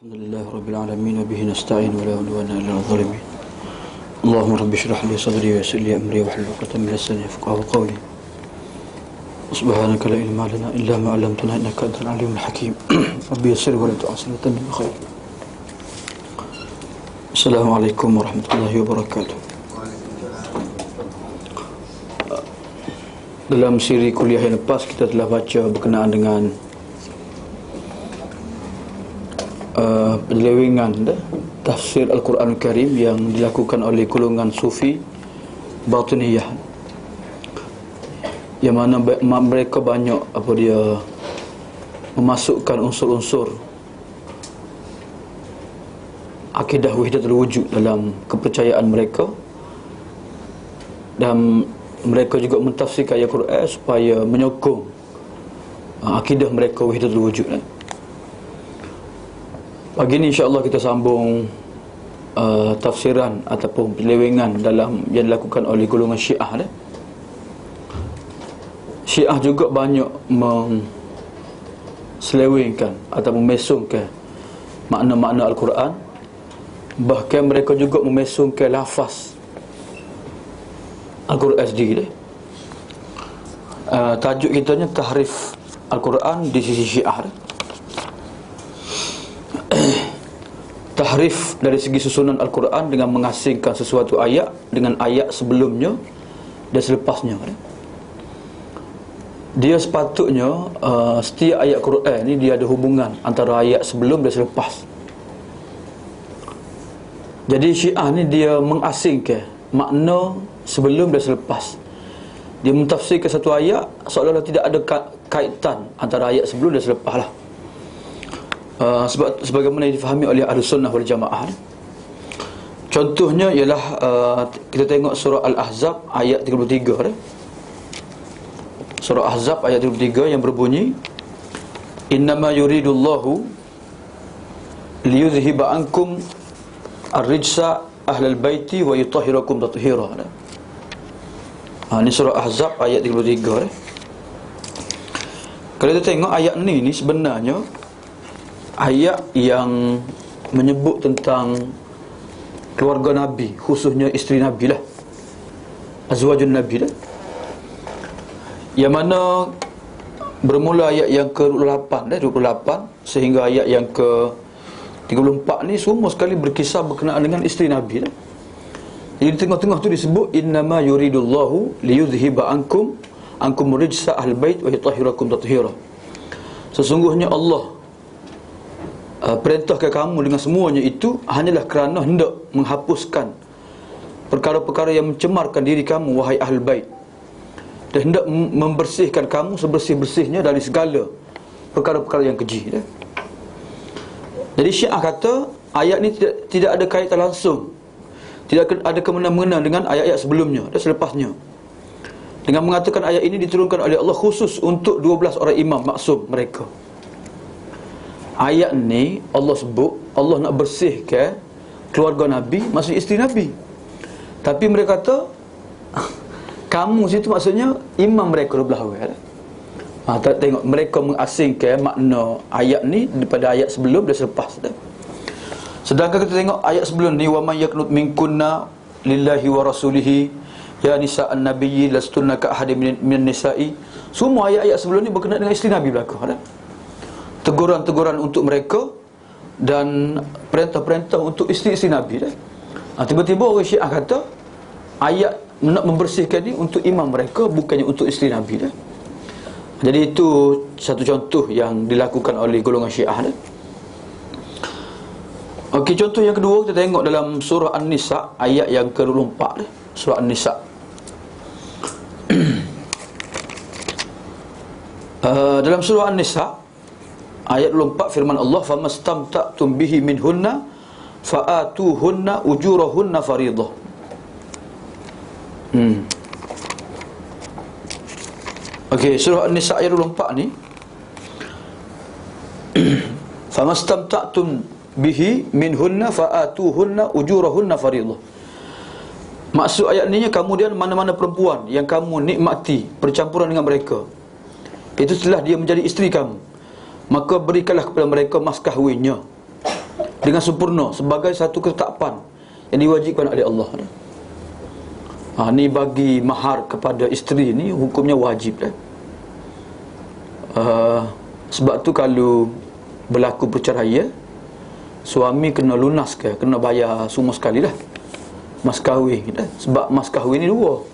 Alhamdulillah Rabbil Alamin wa bihi nasta'in wa la udwana illa 'alal zalimin. Allahumma rabbi shrah li sadri wa yassir li amri wa hlul 'uqdatam min lisani yafqahu qawli. Subhanaka la ilma lana illa ma 'allamtana innaka antal alimul hakim. Rabbi yassir wa la tu'assir wa tamim bi khair. Assalamualaikum warahmatullahi wabarakatuh. Dalam siri kuliah yang lepas kita telah baca berkenaan dengan penyelewengan tafsir Al-Quran Al-Karim yang dilakukan oleh golongan Sufi Batiniyah, yang mana mereka banyak memasukkan unsur-unsur akidah wahdatul wujud dalam kepercayaan mereka, dan mereka juga mentafsirkan ayat Quran supaya menyokong akidah mereka wahdatul wujud. Pagi ini insya-Allah kita sambung tafsiran ataupun penyelewengan dalam yang dilakukan oleh golongan Syiah. Syiah juga banyak selewengkan atau memesongkan makna-makna Al-Quran. Bahkan mereka juga memesongkan lafaz Al-Quran sendiri. Tajuk kitanya tahrif Al-Quran di sisi Syiah. Tahrif dari segi susunan Al-Quran dengan mengasingkan sesuatu ayat dengan ayat sebelumnya dan selepasnya. Dia sepatutnya setiap ayat Quran ni dia ada hubungan antara ayat sebelum dan selepas. Jadi Syiah ni dia mengasingkan makna sebelum dan selepas. Dia mentafsirkan satu ayat seolah-olah tidak ada kaitan antara ayat sebelum dan selepas lah. Sebagaimana yang difahami oleh Ahlus Sunnah wal Jamaah. Contohnya ialah kita tengok surah Al-Ahzab ayat 33. Surah Ahzab ayat 33 yang berbunyi, innama yuridullahu liyuzhiba ankum ar-rijsa ahlal baiti wa yutahhirakum tathira. Ini surah Ahzab ayat 33. Kalau kita tengok ayat ni sebenarnya ayat yang menyebut tentang keluarga Nabi, khususnya isteri Nabi lah, azwajun Nabi lah, yang mana bermula ayat yang ke-28 sehingga ayat yang ke-34 ni semua sekali berkisah berkenaan dengan isteri Nabi lah. Jadi di tengah-tengah tu disebut innama yuridullahu liyuzhiba ankum rijsa ahlul bait wa yutahhirakum tathira. Sesungguhnya Allah perintahkan kamu dengan semuanya itu hanyalah kerana hendak menghapuskan perkara-perkara yang mencemarkan diri kamu, wahai ahlul bait, dan hendak membersihkan kamu sebersih-bersihnya dari segala perkara-perkara yang keji. Jadi Syiah kata ayat ni tidak ada kaitan langsung, tidak ada kemena-mena dengan ayat-ayat sebelumnya dan selepasnya, dengan mengatakan ayat ini diturunkan oleh Allah khusus untuk 12 orang imam maksum mereka. Ayat ni Allah sebut Allah nak bersihkan keluarga Nabi, maksud isteri Nabi. Tapi mereka kata kamu situ maksudnya imam mereka 12 orang. Tengok mereka mengasingkan makna ayat ni daripada ayat sebelum dan selepas. Sedangkan kita tengok ayat sebelum ni, wa may yaqnut minkunna lillahi wa rasulihi ya nisa'an nabiyyi lastunna ka ahadin minan nisa'i. Semua ayat-ayat sebelum ni berkenaan dengan isteri Nabi belaka. Teguran-teguran untuk mereka dan perintah-perintah untuk isteri-isteri Nabi. Tiba-tiba orang Syiah kata ayat nak membersihkan ni untuk imam mereka, bukannya untuk isteri Nabi. Jadi itu satu contoh yang dilakukan oleh golongan Syiah. Okey, contoh yang kedua kita tengok dalam surah An-Nisa ayat yang ke-24. Surah An-Nisa dalam surah An-Nisa ayat 24 firman Allah, famastamta'tum bihi minhunna fa'atuhunna ujurahunna faridah. Okey, surah An-Nisa ayat 24 ni famastamta'tum bihi minhunna fa'atuhunna ujurahunna faridah. Maksud ayat ni, kemudian mana-mana perempuan yang kamu nikmati percampuran dengan mereka, itu setelah dia menjadi isteri kamu, maka berikanlah kepada mereka mas kahwinnya. dengan sempurna sebagai satu ketetapan yang diwajibkan oleh Allah. Ni bagi mahar kepada isteri ni hukumnya wajib dah. Sebab tu kalau berlaku perceraian, suami kena lunas ke, kena bayar semua sekali dah mas kahwin dah. Sebab mas kahwin ni dua.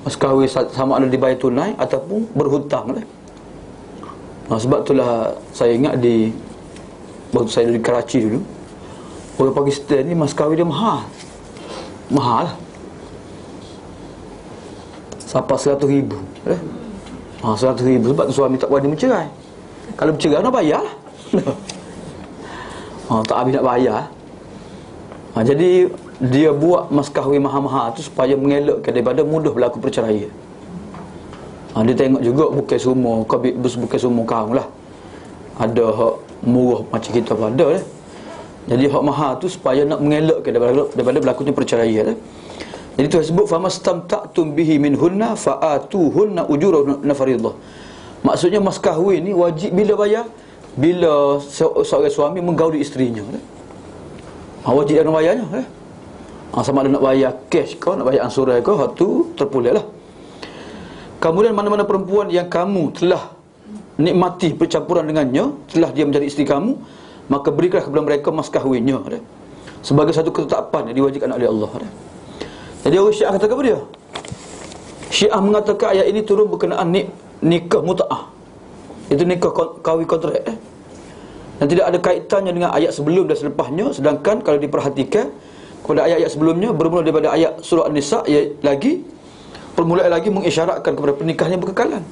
Mas kahwin sama ada dibayar tunai ataupun berhutang dah. Sebab itulah saya ingat waktu saya di Karachi dulu, orang Pakistan ni mas kahwin dia mahal lah, sampai 100,000 100,000. Sebab tu suami tak berani mencerai. Kalau bercerai nak bayar lah. Tak habis nak bayar. Jadi dia buat mas kahwin mahal-mahal tu supaya mengelakkan daripada mudah berlaku perceraian. Dia tengok juga bukan semua kaum lah, ada hak murah macam kita pun ada lah. Jadi hak mahal tu supaya nak mengelakkan daripada berlakunya perceraian lah. Jadi tu sebut famastamta'tum bihi minhunna fa'atuhunna ujurahunna fardhah. Maksudnya mas kahwin ni wajib bila bayar? Bila seorang suami menggauli isterinya. Wajib dia nak bayarnya. Sama ada nak bayar cash ke, nak bayar ansuran ke, hak tu terpulang lah. Kemudian mana-mana perempuan yang kamu telah nikmati percampuran dengannya, telah dia menjadi isteri kamu, maka berikanlah kepada mereka mas kahwinnya. Sebagai satu ketetapan yang diwajibkan oleh Allah. Jadi orang Syiah kata apa dia? Syiah mengatakan ayat ini turun berkenaan nikah mut'ah. Itu nikah kahwin kontrak. Dan tidak ada kaitannya dengan ayat sebelum dan selepasnya. Sedangkan kalau diperhatikan kepada ayat-ayat sebelumnya, bermula daripada ayat surah An-Nisa, permulaan lagi mengisyaratkan kepada pernikahan yang berkekalan.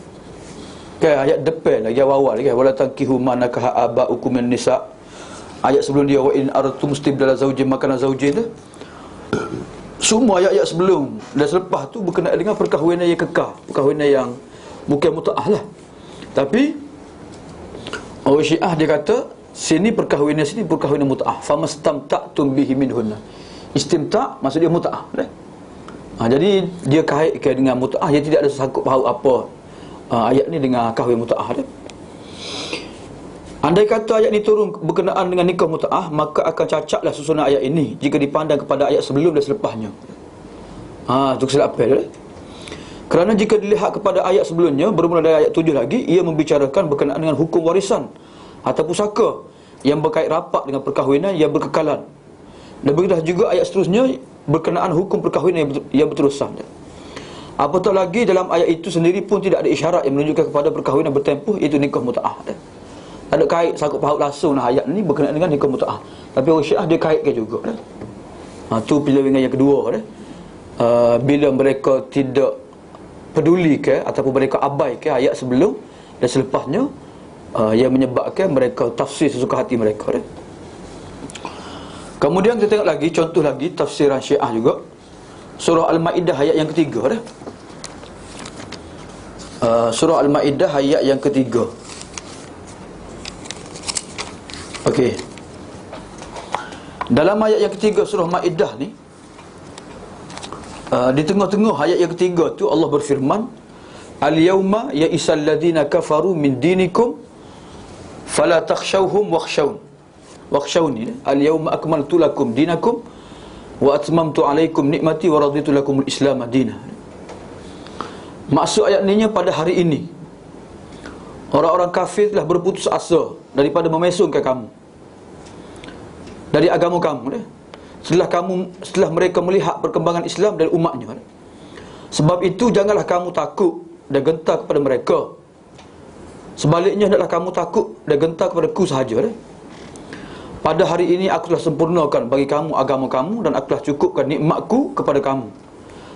Ayat depan lagi, awal lagi, wala tankihu ma nakaha aba'ukum min nisa. Ayat sebelum dia, wa in aratum istibdala zaujin makana zaujin. Semua ayat-ayat sebelum dan selepas tu berkenaan dengan perkahwinan yang kekal, perkahwinan yang bukan mut'ah lah. Tapi orang Syiah dia kata sini perkahwinan mut'ah. Famastamta'tum bihi minhunna. Istimta' maksud dia mut'ah. Jadi dia kaitkan dengan mut'ah, dia tidak ada sangkut paut apa ayat ni dengan kahwin mut'ah dia. Andai kata ayat ni turun berkenaan dengan nikah mut'ah, maka akan cacatlah susunan ayat ini jika dipandang kepada ayat sebelum dan selepasnya. Itu kesilapan dia. Kerana jika dilihat kepada ayat sebelumnya, bermula dari ayat 7 lagi, ia membicarakan berkenaan dengan hukum warisan atau pusaka yang berkait rapat dengan perkahwinan yang berkekalan. Dan begitu juga ayat seterusnya berkenaan hukum perkahwinan yang berterusan. Apatah lagi dalam ayat itu sendiri pun tidak ada isyarat yang menunjukkan kepada perkahwinan bertempuh, iaitu nikah mut'ah. Tak ada kait sangkut paut langsung ayat ni berkenaan dengan nikah mut'ah. Tapi orang Syiah dia kaitkan juga. Tu pilihan yang kedua. Bila mereka tidak peduli ke ataupun mereka abaikan ayat sebelum dan selepasnya, yang menyebabkan mereka tafsir sesuka hati mereka. Kemudian kita tengok lagi, contoh lagi tafsiran Syiah juga. Surah Al-Ma'idah ayat yang ketiga. Surah Al-Ma'idah ayat yang ketiga. Okey. Dalam ayat yang ketiga surah Ma'idah ni, di tengah-tengah ayat yang ketiga tu Allah berfirman, al-yawma ya'isal ladina kafaru min dinikum fala takhshawhum wakhshawni. Al-yawma akmaltu lakum dinakum wa atmamtu alaikum nikmati wa raditu lakumul islam madina. Maksud ayat ni, pada hari ini orang-orang kafir telah berputus asa daripada memesongkan kamu dari agama kamu setelah mereka melihat perkembangan Islam dan umatnya. Sebab itu janganlah kamu takut dan gentar kepada mereka. Sebaliknya hendaklah kamu takut dan gentar kepada ku sahaja. Pada hari ini aku telah sempurnakan bagi kamu agama kamu, dan aku telah cukupkan nikmatku kepada kamu,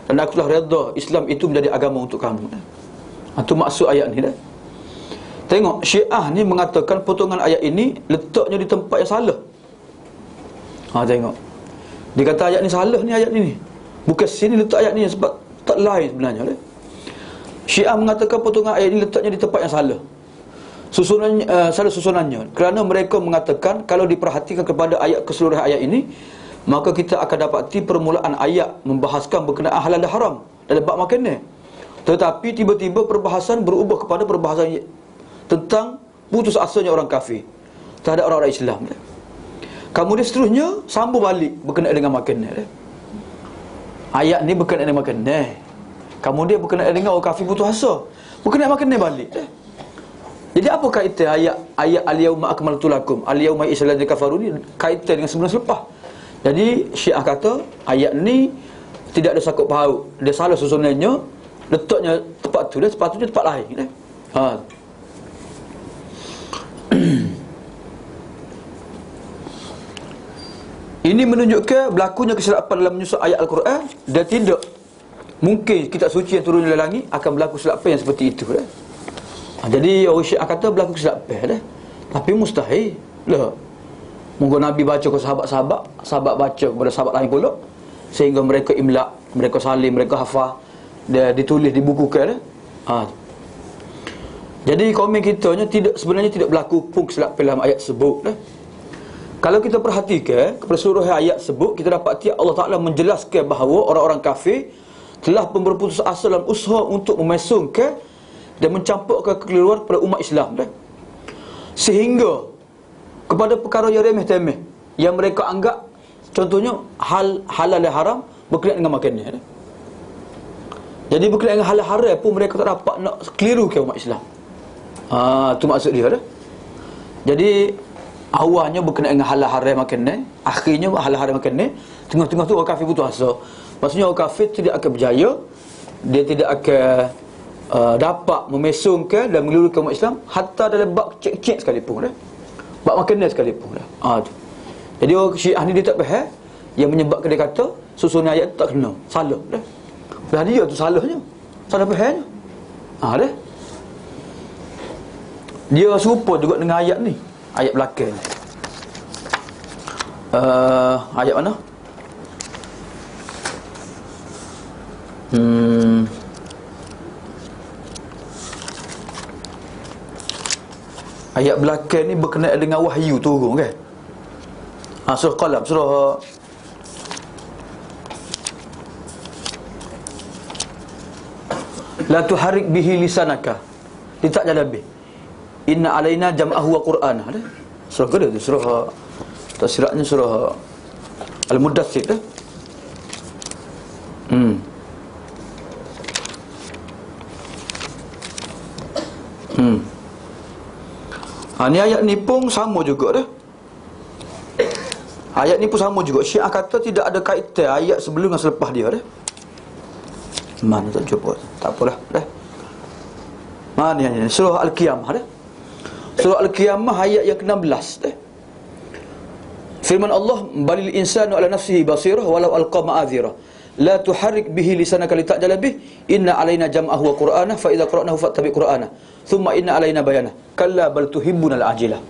dan aku telah redha Islam itu menjadi agama untuk kamu. Itu maksud ayat ni. Tengok, Syiah ni mengatakan potongan ayat ini letaknya di tempat yang salah. Tengok, dia kata ayat ni salah ni, ayat ni bukan sini letak ayat ni, sebab tak lain sebenarnya. Syiah mengatakan potongan ayat ini letaknya di tempat yang salah. Salah susunannya, kerana mereka mengatakan kalau diperhatikan kepada ayat keseluruhan ayat ini, maka kita akan dapati permulaan ayat membahaskan berkenaan halal dan haram dalam bab makanan. Tetapi tiba-tiba perbahasan berubah kepada perbahasan tentang putus asanya orang kafir terhadap orang-orang Islam. Kemudian seterusnya sambung balik berkenaan dengan makanan. Ayat ni berkenaan dengan makanan. Kemudian berkenaan dengan orang kafir putus asa, berkenaan makanan balik. Jadi apa kaitan ayat al-yauma akmaltu lakum al-yauma isalladzina kafaru ni kaitan dengan sebelum selepas? Jadi Syiah kata ayat ni tidak ada sakut paut, dia salah susunannya, letaknya tepat tu dah, sepatutnya tempat lain dah. Ini menunjukkan berlakunya kesilapan dalam menyusun ayat Al-Quran, dan tidak mungkin kitab suci yang turun dari langit akan berlaku kesilapan yang seperti itu dah. Jadi orang Syiah kata berlaku kesilapan dah, tapi mustahil lah. Mungkin Nabi baca ke sahabat-sahabat, sahabat baca kepada sahabat lain pula, sehingga mereka imla', mereka salim, mereka hafal, dia ditulis di buku ke dah. Jadi komen kitanya sebenarnya tidak berlaku pun kesilapan dalam ayat tersebut dah. Kalau kita perhatikan kepada seluruh ayat sebut, kita dapati Allah Ta'ala menjelaskan bahawa orang-orang kafir telah pun berputus asa dalam usaha untuk memesongkan dan mencampurkan kekeliruan kepada umat Islam dah. Sehingga kepada perkara yang remeh-temeh yang mereka anggap, contohnya halal dan haram berkenaan dengan makanan dah. Jadi berkenaan dengan halal haram pun mereka tak dapat nak kelirukan umat Islam. Tu maksud dia dah. Jadi awalnya berkenaan dengan halal haram makanan, akhirnya halal haram makanan, tengah-tengah tu orang kafir putus asa. Maksudnya orang kafir tidak akan berjaya, dia tidak akan dapat memesongkan dan mengelirukan umat Islam hatta dalam bab cek-cek sekalipun dah. Bab makanan sekalipun dah. Jadi orang Syiah ni dia tak faham, yang menyebabkan dia kata susunan ayat tu tak kena, salah dah. Dah dia tu salahnya, salah fahamnya. Dah. Dia serupa juga dengan ayat ni, ayat belakang. Ayat mana? Ayat belakang ni berkenaan dengan wahyu turun kan? Surah Qalam, surah la tuharrik bihi lisanaka litajala bih inna alaina jam'ahu wa qur'ana. Surah kedua tu, surah tafsiratnya surah Al-Mudaththir dah. Ni ayat ni pun sama juga dah. Ayat ni pun sama juga. Syiah kata tidak ada kaitan ayat sebelum dan selepas dia dah. Mana tak jumpa, tak apalah dah. Mana ni surah Al-Qiyamah dah. Surah Al-Qiyamah ayat yang ke-16 dah. Firman Allah, balil insanu ala nafsihi basirah walau alqa ma'adhirah la tuharrik bihi lisanaka litajala bih inna alaina jam'ahu wa qur'ana fa idza qara'nahu fattabi' qur'ana thumma inna alaina bayana kalla bal tuhibbunal ajilah.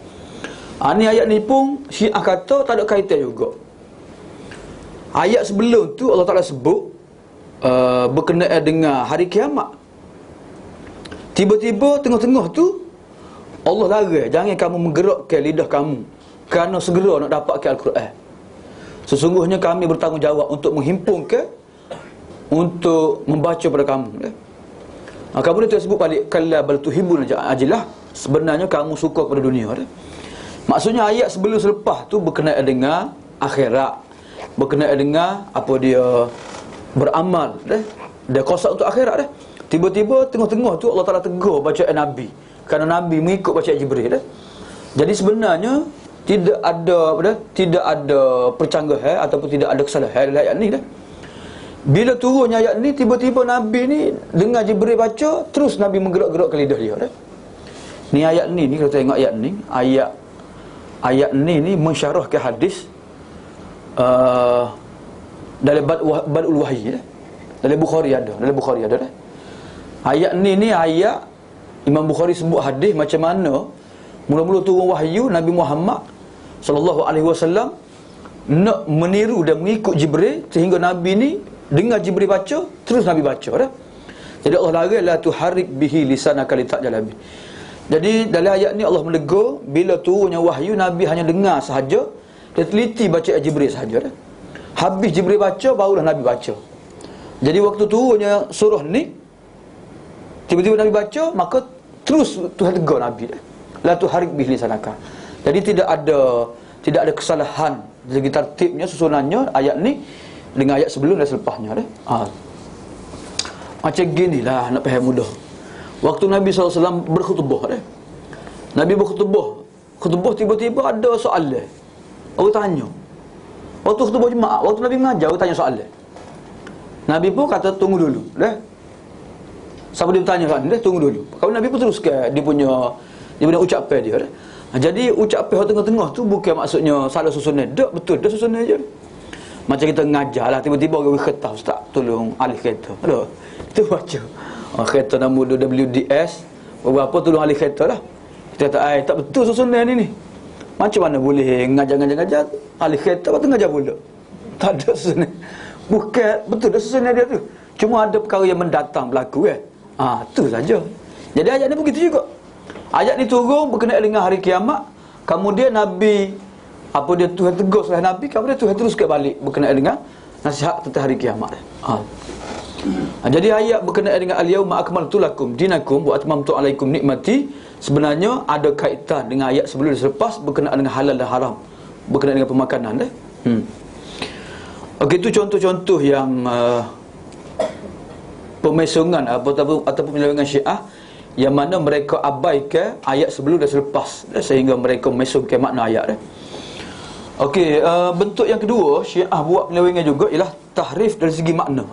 Ni ayat ni pun Syiah kata tak ada kaitan juga. Ayat sebelum tu Allah Ta'ala sebut berkenaan dengan hari kiamat. Tiba-tiba tengah-tengah tu Allah larang, jangan kamu menggerakkan lidah kamu kerana segera nak dapatkan Al-Quran. Sesungguhnya kami bertanggungjawab untuk menghimpunkan, untuk membaca pada kamu. Kemudian tersebut balik, kalla bal tuhibbun ajilah, sebenarnya kamu suka pada dunia. Maksudnya ayat sebelum selepas tu berkenaan dengan akhirat, berkenaan dengan apa dia beramal dia kosak untuk akhirat dah. Tiba-tiba tengah-tengah tu Allah Ta'ala tegur bacaan Nabi kerana Nabi mengikut bacaan Jibril dah. Jadi sebenarnya tidak ada percanggahan ataupun tidak ada kesalahan dalam ayat ni dah. Bila turunnya ayat ni, tiba-tiba Nabi ni dengar Jibril baca, terus Nabi menggerak-gerakkan lidah dia dah. Ni ayat ni kalau tengok ayat ni, ayat ni mensyarahkan hadis dalam Badul Wahyi dah. Dalam Bukhari ada dah. Ayat ni ayat Imam Bukhari sebut hadis macam mana mula-mula turun wahyu Nabi Muhammad sallallahu alaihi wasallam nak meniru dan mengikut Jibril, sehingga Nabi ni dengar Jibril baca, terus Nabi baca dah. Jadi Allah larang la tuharrik bihi lisanaka litajala bih. Jadi dalam ayat ni Allah menegur bila turunnya wahyu Nabi hanya dengar sahaja, dia teliti baca Jibril sahaja dah. Habis Jibril baca barulah Nabi baca. Jadi waktu turunnya surah ni, tiba-tiba Nabi baca, maka terus Tuhan tegur Nabi dah. La tuharrik bihi lisanaka. Jadi tidak ada tidak ada kesalahan segi tertibnya, susunannya ayat ni dengan ayat sebelum dan selepasnya dah. Macam ginilah nak faham mudah. Waktu Nabi SAW berkhutbah dah. Nabi berkhutbah tiba-tiba ada soalan. Orang tanya. Waktu khutbah Jumaat, waktu Nabi mengajar, orang tanya soalan. Nabi pun kata tunggu dulu dah. Siapa dia bertanya kan? Dia tunggu dulu. Kalau Nabi pun teruskan dia punya ucapan dia dah. Jadi ucapan tengah-tengah tu bukan maksudnya salah susunan. Tak, betul dah susunan je. Macam kita mengajar lah, tiba-tiba orang berkata, "Ustaz, tolong alih kereta." Ada. Kita baca. Kereta nombor WDS, beberapa tolong alih kereta lah. Kita kata, tak betul susunan ni. Macam mana boleh ngajar alih kereta, lepas tu ngajar pula? Tak ada susunan. Bukan, betul dah susunan dia tu. Cuma ada perkara yang mendatang berlaku kan. Tu saja. Jadi ayat ni begitu juga. Ayat ni turun berkenaan dengan hari kiamat. Kemudian Nabi, dia Tuhan tegur salah Nabi, kemudian Tuhan teruskan balik berkenaan dengan nasihat tentang hari kiamat. Jadi ayat berkenaan dengan al-yauma akmaltu lakum dinakum wa atmamtu alaikum nikmati sebenarnya ada kaitan dengan ayat sebelum dan selepas berkenaan dengan halal dan haram, berkenaan dengan pemakanan dah. Okey, itu contoh-contoh yang pemesongan ataupun penyelewengan Syiah yang mana mereka abaikan ayat sebelum dan selepas sehingga mereka memesongkan makna ayat dah. Okey, bentuk yang kedua Syiah buat penyelewengan juga ialah tahrif dari segi makna.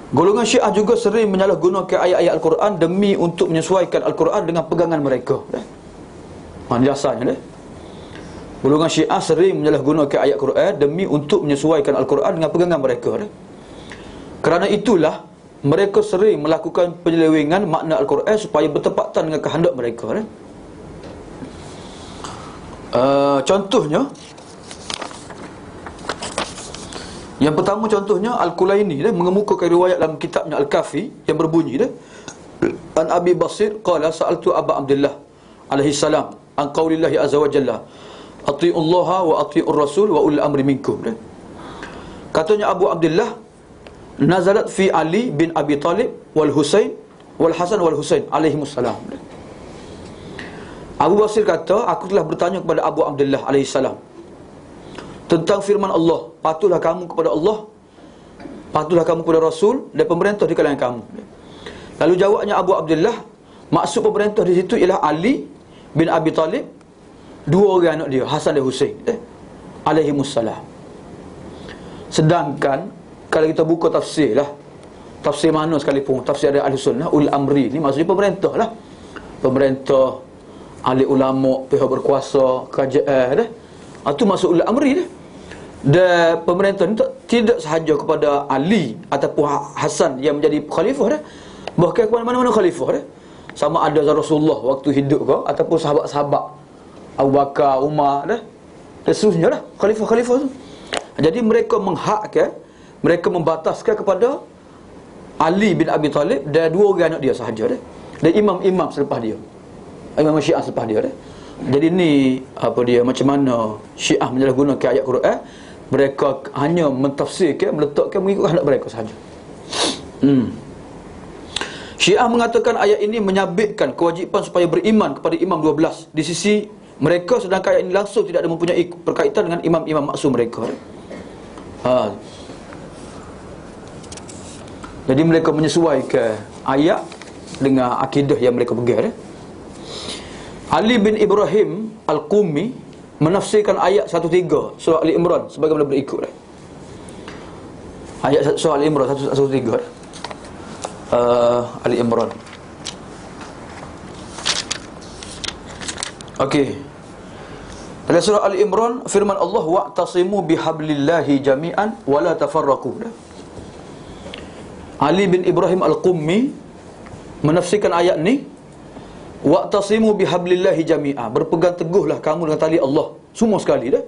Golongan Syiah juga sering menyalahgunakan ayat-ayat Al-Quran demi untuk menyesuaikan Al-Quran dengan pegangan mereka. Jasanya dah. Golongan Syiah sering menyalahgunakan ayat Quran demi untuk menyesuaikan Al-Quran dengan pegangan mereka. Kerana itulah mereka sering melakukan penyelewengan makna Al-Quran supaya bertepatan dengan kehendak mereka. Contohnya, yang pertama contohnya Al-Kulaini mengemukakan riwayat dalam kitabnya Al-Kafi yang berbunyi An Abi Basir qala sa'altu Aba Abdullah alaihi salam an qaulillahi azza wa jalla atiullaha wa atiur rasul wa ulil amri minkum. Katanya Abu Abdullah, nazalat fi Ali bin Abi Talib wal Husain wal Hasan wal Husain alaihimussalam. Abu Basir kata, aku telah bertanya kepada Abu Abdullah alaihi salam tentang firman Allah, patuhlah kamu kepada Allah, patuhlah kamu kepada Rasul dan pemerintah di kalangan kamu. Lalu jawabnya Abu Abdullah, maksud pemerintah di situ ialah Ali bin Abi Talib, dua orang anak dia, Hasan dan Husain alaihimussalam. Sedangkan kalau kita buka tafsir lah, tafsir mana sekalipun, tafsir dari Ahli Sunnah, Ul Amri ni maksudnya pemerintah lah. Pemerintah, ahli ulama, pihak berkuasa, kerajaan itu masuk Ul Amri dah. Dan pemerintah ni tidak sahaja kepada Ali ataupun Hasan yang menjadi khalifah dah, bahkan kepada mana-mana khalifah dah. Sama ada Rasulullah waktu hidup ke ataupun sahabat-sahabat Abu Bakar, Umar dah, dan seterusnya dah, khalifah-khalifah tu. Jadi mereka menghakkan, mereka membataskan kepada Ali bin Abi Talib dan dua orang anak dia sahaja dah, dan imam-imam selepas dia, imam Syiah selepas dia dah. Jadi ni macam mana Syiah menyalahgunakan ayat Quran. Mereka hanya mentafsirkan, meletakkan mengikut kehendak mereka sahaja. Syiah mengatakan ayat ini menyabitkan kewajipan supaya beriman kepada imam 12 di sisi mereka, sedangkan ayat ini langsung tidak ada mempunyai berkaitan dengan imam-imam maksum mereka. Jadi mereka menyesuaikan ayat dengan akidah yang mereka pegang. Ali bin Ibrahim Al-Qummi menafsirkan ayat 13 surah Ali Imran sebagaimana berikut. Ayat surah Ali Imran 113. Ali Imran. Okey. Dalam surah Ali Imran firman Allah, wa'tasimu bihablillahi jami'an wa la tafarraqu. Ali bin Ibrahim Al-Qummi menafsirkan ayat ni, wa'tasimu bihablillahi jami'a, berpegang teguhlah kamu dengan tali Allah semua sekali dah.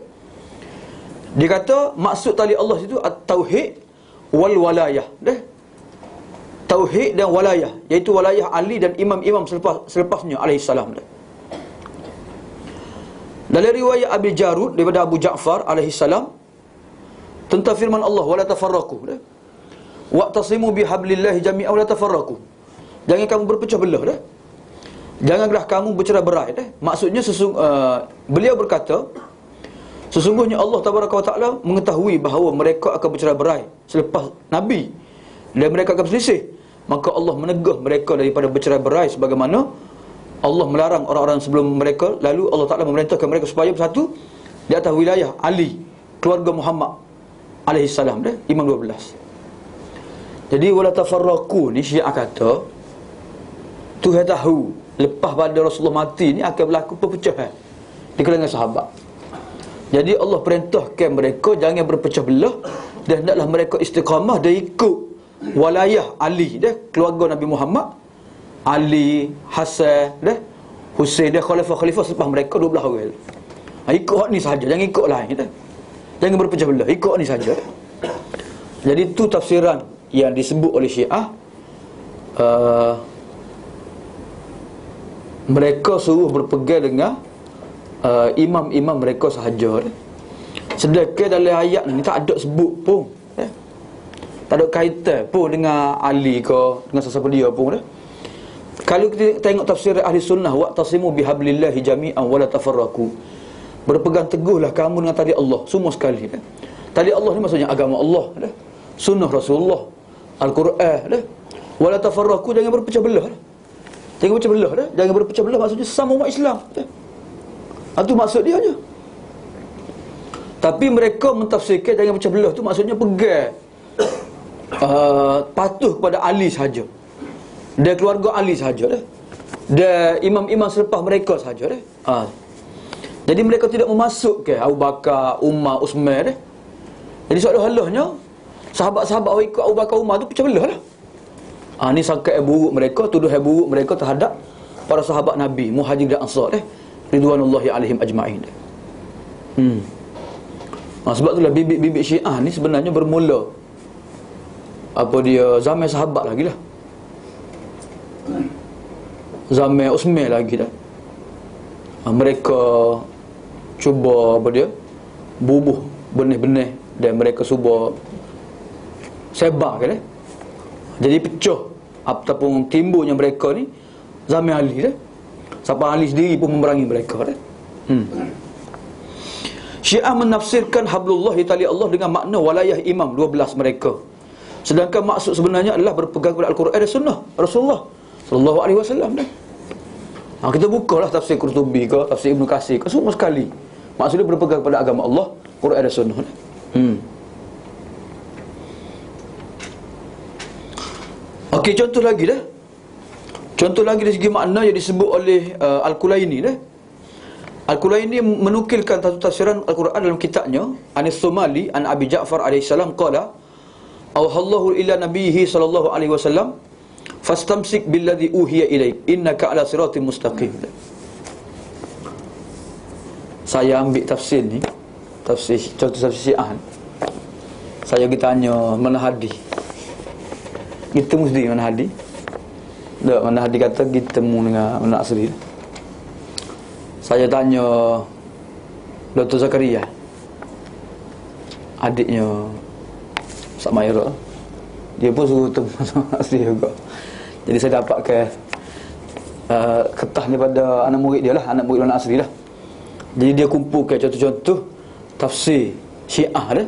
Dia kata maksud tali Allah itu at-tauhid wal walayah dah. Tauhid dan walayah, iaitu walayah Ali dan imam-imam selepasnya alaihi salam dah. Dalam riwayat Abi Jarud daripada Abu Ja'far alaihi salam tentang firman Allah, wala tafarraqu dah. Wa'tasimu bihablillahi jami'a wala tafarraqu, jangan kamu berpecah belah dah. Janganlah kamu bercerai-berai. Maksudnya beliau berkata, sesungguhnya Allah Tabaraka wa Ta'ala mengetahui bahawa mereka akan bercerai-berai selepas Nabi, dan mereka akan berselisih. Maka Allah menegah mereka daripada bercerai-berai, sebagaimana Allah melarang orang-orang sebelum mereka. Lalu Allah Ta'ala memerintahkan mereka supaya bersatu di atas wilayah Ali, keluarga Muhammad alaihissalam, Imam 12. Jadi wala tafarraqu ni Syiah kata, Tuhan tahu lepas pada Rasulullah mati ni akan berlaku perpecahan di kalangan sahabat. Jadi Allah perintahkan mereka jangan berpecah belah, dan hendaklah mereka istiqamah dan ikut walayah Ali, keluarga Nabi Muhammad, Ali, Hasan, Husain, khalifah-khalifah selepas mereka 12 orang. Ikut hak ni saja, jangan ikut lain, jangan berpecah belah, ikut ni saja. Jadi itu tafsiran yang disebut oleh Syiah. Mereka suruh berpegang dengan imam-imam mereka sahaja. Sedangkan dalam ayat ni tak ada sebut pun, tak ada kaitan pun dengan Ali ke dengan sesiapa dia pun. Kalau kita tengok tafsir ahli sunnah, wa'tasimu bihablillahi jami'an wala tafarraqu, berpegang teguhlah kamu dengan tali Allah semua sekali. Tali Allah ni maksudnya agama Allah, sunnah Rasulullah, Al-Quran, wala tafarraqu, jangan berpecah belah. Jangan berpecah belah, jangan berpecah belah maksudnya sama umat Islam. Itu maksud dia je. Tapi mereka mentafsirkan jangan berpecah belah tu maksudnya pegang patuh kepada Ali sahaja, dan keluarga Ali sahaja, dan imam-imam selepas mereka sahaja. Jadi mereka tidak memasukkan Abu Bakar, Umar, Uthman. Jadi seolah-olahnya sahabat-sahabat orang ikut Abu Bakar, Umar tu pecah belah lah. Ni sangka buruk mereka, tuduh buruk mereka terhadap para sahabat Nabi, Muhajir dan Ansar, ridwanullahi alaihim ajma'in. Sebab itulah bibit-bibit Syiah ni sebenarnya bermula zaman sahabat lagi lah, zaman Uthman lagi dah. Mereka cuba bubuh benih-benih, dan mereka cuba sebar kan. Jadi pecah ataupun timbulnya mereka ni zaman Ali dah. Sampai Ali sendiri pun memerangi mereka dah. Syiah menafsirkan hablullah tali Allah dengan makna walayah imam 12 mereka. Sedangkan maksud sebenarnya adalah berpegang kepada Al-Quran dan Sunnah Rasulullah sallallahu alaihi wasallam dah. Kita bukalah tafsir Qurtubi ke, tafsir Ibn Katsir ke, semua sekali maksudnya berpegang kepada agama Allah, Quran dan Sunnah. Okey, contoh lagi dah. Contoh lagi dari segi makna yang disebut oleh Al-Kulaini dah. Al-Kulaini menukilkan satu tafsiran Al-Quran dalam kitabnya Anis Somali an Abi Ja'far alaihi salam qala awhallahu ila nabiyhi sallallahu alaihi wasallam fastamsik billadhi uhiya ilaik innaka ala siratim mustaqim. Saya ambil tafsir ni, contoh tafsir Syiah. Saya tanya mana hadis, kita mesti mana hadis. Tak, mana hadis kata kita temu dengan mana asri. Saya tanya Dr. Zakaria, adiknya Ustaz Maira, dia pun suruh temu sama asli juga. Jadi saya dapatkan kertas daripada anak murid dia lah, anak murid anak asli lah. Jadi dia kumpulkan contoh-contoh tafsir Syiah dah.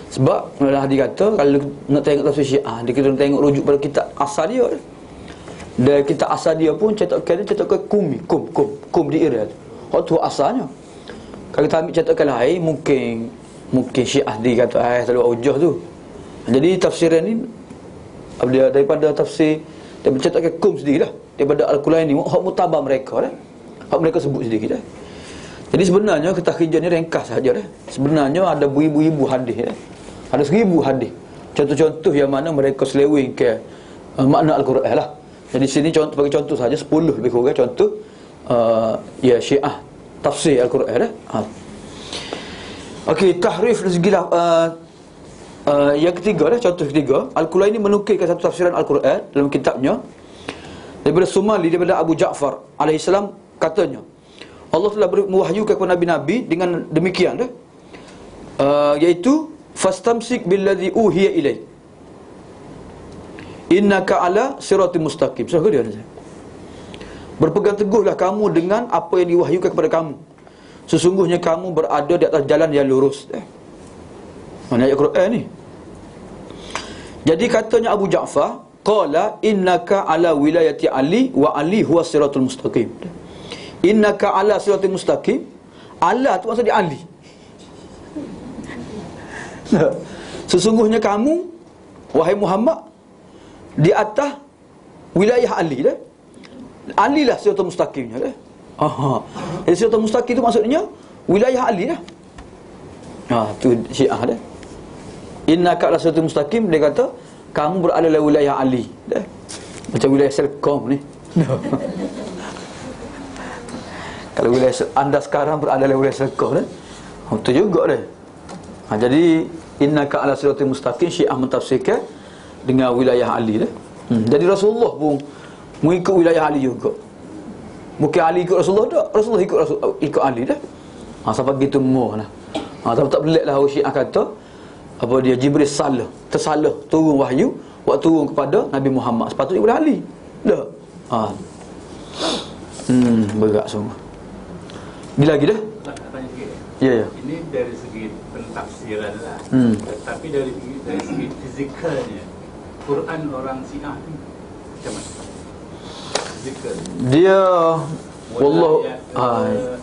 Sebab Mullah Hadi kata kalau nak tengok tafsir Syiah, dia kena tengok rujuk pada kitab asal dia. Dan kitab asal dia pun cetakan kum di Iran. Waktu asalnya. Kalau kita ambil cetakan lain, mungkin Syiah dia kata terlalu hujah tu. Jadi tafsiran ni dia daripada tafsir dia mencetakkan kum sendiri lah, daripada Al-Kulaini, hak mutabar mereka dah. Hak mereka sebut sedikit dah. Jadi sebenarnya ketakhrijan ni ringkas saja dah. Sebenarnya ada beribu-ribu hadis dah. Ada 1000 hadis. Contoh-contoh yang mana mereka selewengkan makna Al-Quran lah. Jadi sini bagi contoh saja 10 lebih kurang contoh Syiah tafsir Al-Quran dah. Okey, tahrif dari segi yang ketiga dah, contoh ketiga, Al-Kulaini menukilkan satu tafsiran Al-Quran dalam kitabnya daripada Somali, daripada Abu Ja'far alaihi salam, katanya Allah telah mewahyukan kepada nabi-nabi dengan demikian dah, iaitu fastamsik billadhi uhiya ilaik innaka ala siratim mustaqim. So dia Berpegang teguhlah kamu dengan apa yang diwahyukan kepada kamu. Sesungguhnya kamu berada di atas jalan yang lurus. Mana ayat Quran ni? Jadi katanya Abu Ja'far, qala innaka ala wilayati Ali wa Ali huwa siratul mustaqim. Innaka ala siratul mustaqim. Ala tu maksud dia Ali. Sesungguhnya kamu, wahai Muhammad, di atas wilayah Ali dah. Ali lah siratul mustaqimnya dah. Jadi siratul mustaqim tu maksudnya wilayah Ali dah. Tu Syiah dah. Innaka ala siratul mustaqim, dia kata kamu berada dalam wilayah Ali dah. Macam wilayah Selkom ni. Kalau wilayah anda sekarang berada dalam wilayah Selkom dah. Betul juga dah. Jadi innaka ala siratul mustaqim, Syiah mentafsirkan dengan wilayah Ali dah. Jadi Rasulullah pun mengikut wilayah Ali juga. Bukan Ali ikut Rasulullah tak, Rasulullah ikut Ali dah. Sampai gitu muh lah. Tapi tak pelik lah Syiah kata apa dia, Jibril tersalah turun wahyu waktu turun kepada Nabi Muhammad, sepatutnya boleh Ali dah. Berat semua. Bila lagi dah? Nak tanya sikit. Ya. Ini dari segi pentafsiran lah. Tapi dari segi fizikalnya, Quran orang Syiah ni macam mana? Fizikal. Dia wallahu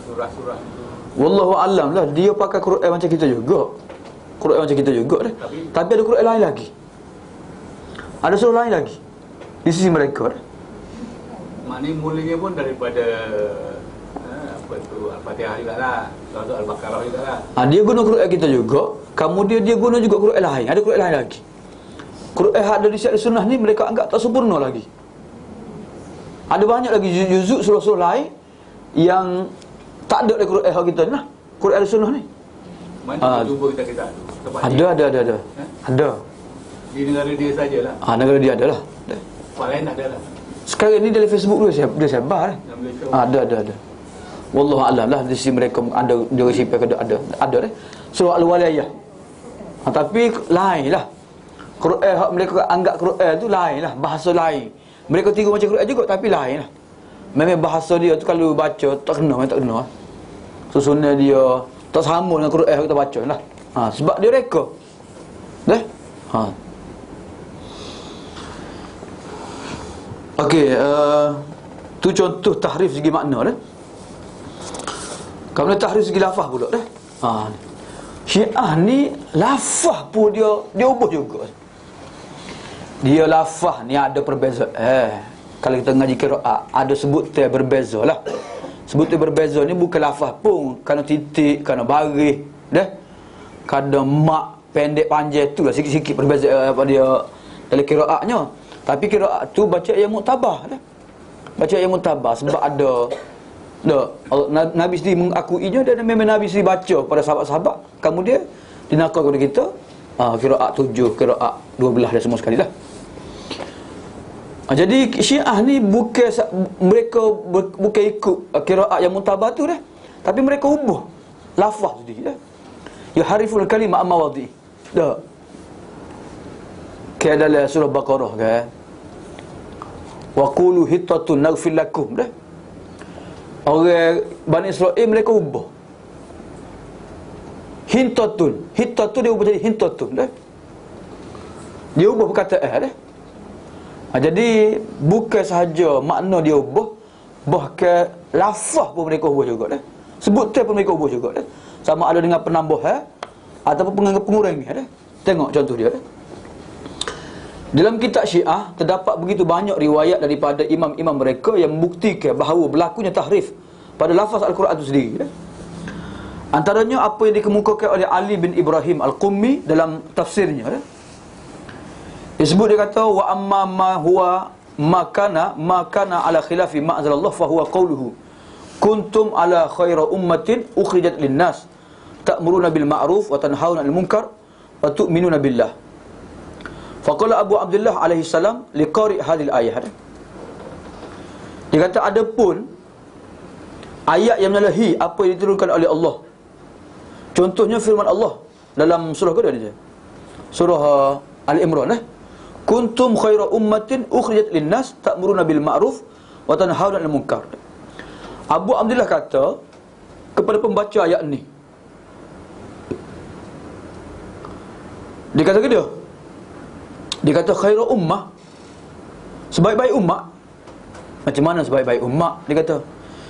surah-surah itu. Wallahu alam lah. Dia pakai Quran macam kita juga. Quran macam kita juga dah. Tapi ada Quran lain lagi. Ada surah lain lagi di sisi mereka dah. Maknanya mulanya pun daripada apa tu, Al-Fatihah juga lah, surah Al-Baqarah juga lah. Dia guna Quran kita juga. Kemudian dia guna juga Quran lain. Ada Quran lain lagi. Quran ada di sisi sunnah ni mereka anggap tak sempurna lagi. Ada banyak lagi juzuk surah-surah lain yang tak ada dalam Quran kita ni lah. Quran ada sunnah ni. Mana cuba kita ada. Ada. Di negara dia sajalah. Negara dia adalah. Tempat lain tak ada lah. Sekarang ni dalam Facebook dia sebar. Ada. Wallahu a'lam lah, di sisi mereka ada dia sifat ada dah. Surah Al-Waliyah. Tapi lain lah. Quran mereka anggap Quran tu lain lah, bahasa lain. Mereka tiru macam Quran juga tapi lain lah. Memang bahasa dia tu kalau baca tak kena. Susunan dia tak sama dengan Quran yang kita baca lah. Sebab dia reka. Dah? Okey, tu contoh tahrif segi makna dah. Kemudian tahrif segi lafaz pula dah. Syiah ni lafaz pun dia ubah juga. Dia lafaz ni ada perbezaan. Kalau kita ngaji qiraat ada sebut berbeza lah. Sebut berbeza ni bukan lafaz pun, kerana titik, kerana baris dah. Kadang mak pendek panjang tu lah sikit-sikit perbezaan apa dia dalam qiraatnya. Tapi qiraat tu baca yang muktabah dah. Baca yang muktabah sebab ada Nabi sendiri mengakuinya dan memang Nabi sendiri baca pada sahabat-sahabat. Kemudian dinakal kepada kita qiraat 7, qiraat 12 dan semua sekali lah. Jadi Syiah ni mereka bukan ikut qiraat yang muktabah tu dah. Tapi mereka ubah lafaz tu dah. Yuhariful kalimah amma wadhi. Dah. Kayak dalam surah Baqarah kan. Wa qulu hittatun naghfir lakum dah. Orang Bani Israel mereka ubah hintatun dia ubah jadi hintatun dah. Dia ubah perkataan dah. Jadi bukan sahaja makna dia ubah, bahkan lafaz pun mereka ubah juga dah. Sebutan pun mereka ubah juga dah. Sama ada dengan penambahan ataupun pengurangan dah. Tengok contoh dia dah. Dalam kitab Syiah terdapat begitu banyak riwayat daripada imam-imam mereka yang membuktikan bahawa berlakunya tahrif pada lafaz Al-Quran itu sendiri. Antaranya apa yang dikemukakan oleh Ali bin Ibrahim Al-Qummi dalam tafsirnya. Disebut dia kata wa amma ma huwa makana ala khilafi ma anzalallah fa huwa qawluhu kuntum ala khaira ummatin ukhrijat lin-nas ta'muruna bil ma'ruf wa tanhauna 'anil munkar wa tu'minuna billah. Faqala Abu Abdullah alaihi salam liqari hadhihi al-ayah. Dia kata adapun ayat yang menyalahi apa yang diturunkan oleh Allah. Contohnya firman Allah dalam surah kedua dia. Surah Ali Imran Kuntum khaira ummatin ukhrijat lin-nas ta'muruna bil ma'ruf wa tanhauna 'anil munkar. Abu Abdullah kata kepada pembaca ayat ni, dia kata ke dia? Dia kata khairu ummah, sebaik-baik umat. Macam mana sebaik-baik umat? Dia kata,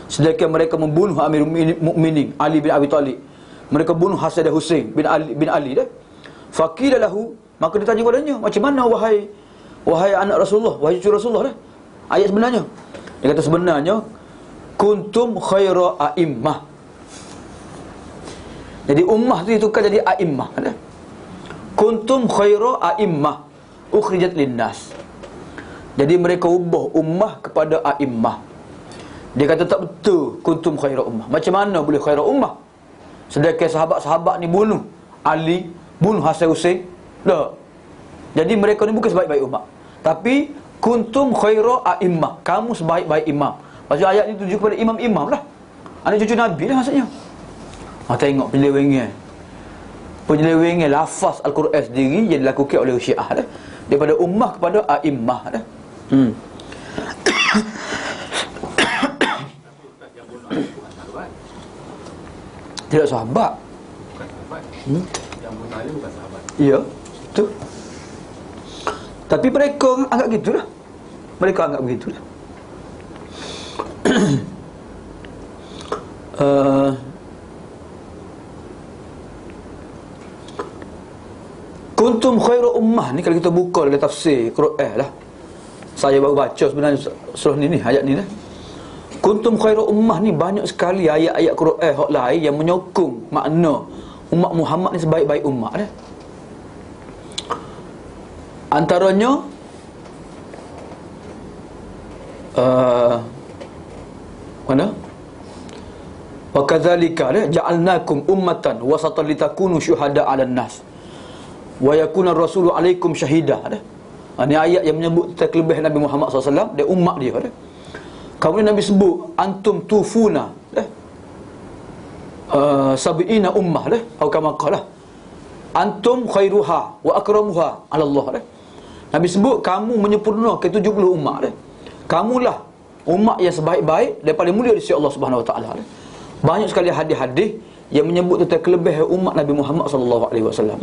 sedangkan mereka membunuh Amirul Mukminin Ali bin Abi Talib, mereka bunuh Hasan dan Husain bin Ali dah. Faqila lahu, maka ditanya padanya, macam mana wahai anak Rasulullah, wahai cucu Rasulullah dah. Ayat sebenarnya. Dia kata sebenarnya kuntum khaira a'immah. Jadi ummah tu ditukar jadi a'immah dah. Kuntum khaira a'immah ukhrijat linnas. Jadi mereka ubah ummah kepada a'immah. Dia kata tak betul kuntum khaira ummah. Macam mana boleh khaira ummah? Sedangkan sahabat-sahabat ni bunuh Ali, bunuh Hasan Husain. Tak. Jadi mereka ni bukan sebaik-baik ummah, tapi kuntum khaira a'immah, kamu sebaik-baik imam. Maksud ayat ni tuju kepada imam-imam lah, anak cucu Nabi lah maksudnya. Tengok penyelewengan lafaz Al-Quran sendiri yang dilakukan oleh Syiah dah, daripada ummah kepada a'immah dah. Tidak sahabat. Bukan sahabat. Yang bunuh Ali bukan sahabat. Ya, betul. Tapi mereka anggap gitulah. Mereka anggap begitulah. Kuntum khairu ummah ni kalau kita buka dalam tafsir Quran lah. Saya baru baca sebenarnya surah ni ayat ni dah. Kuntum khairu ummah ni banyak sekali ayat-ayat Quran hak lain yang menyokong makna umat Muhammad ni sebaik-baik umat dah. Antaranya mana? Wa kadzalika ja'alnakum ummatan wasatan litakunu syuhada 'alan nas wa yakuna ar-rasulu 'alaikum syahida. Ini ayat yang menyebut tentang kelebihan Nabi Muhammad SAW dan umat dia. Kemudian Nabi sebut antum tufuna sab'ina ummah atau kama qala antum khairuha wa akramuha 'ala Allah. Nabi sebut kamu menyempurnakan 70 umat dah. Kamulah umat yang sebaik-baik dan paling mulia di sisi Allah Subhanahu Wa Taala. Banyak sekali hadis-hadis yang menyebut tentang kelebihan umat Nabi Muhammad sallallahu alaihi wasallam.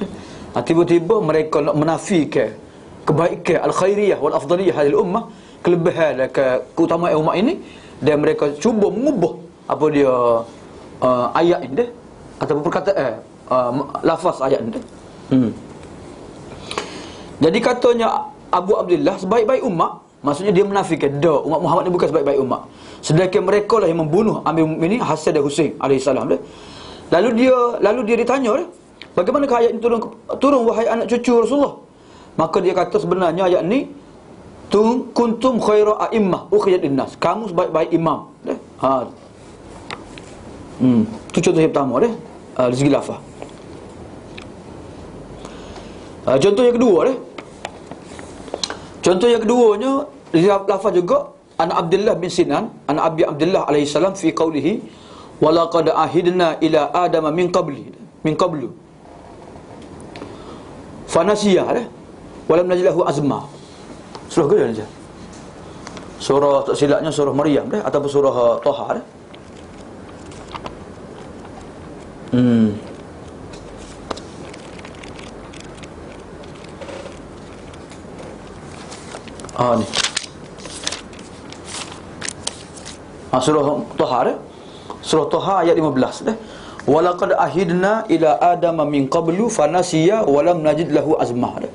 Tiba-tiba mereka nak menafikan kebaikan al-khairiyah wal afdaliyah hadil ummah, kelebihan dan keutamaan umat ini, dan mereka cuba mengubah apa dia ayat ini ataupun perkataan lafaz ayat ini. Jadi katanya Abu Abdullah sebaik-baik umat, maksudnya dia menafikan umat Muhammad ni bukan sebaik-baik umat. Sedangkan mereka lah yang membunuh Amirul Mukminin Hasan dan Husain alaihi salam. Lalu dia ditanya, bagaimanakah ayat ini turun wahai anak cucu Rasulullah? Maka dia kata sebenarnya ayat ni kuntum khaira a'immah ukhrijat linnas, kamu sebaik-baik imam. Itu contoh yang pertama dari segi lafaz. Contoh yang kedua Contoh yang keduanya lafaz juga an Abdullah bin Sinan, an Abi Abdullah alaihi salam fi qawlihi wa laqad ahidna ila adama min qablu fanasiya wa lam najlahu azma. Surah ke dia? Surah tak silapnya surah Maryam ataupun surah Taha ni. Surah Taha Surah Taha ayat 15 walaqad ahidna ila adama min qablu fanasiya wa lam najid lahu azmah.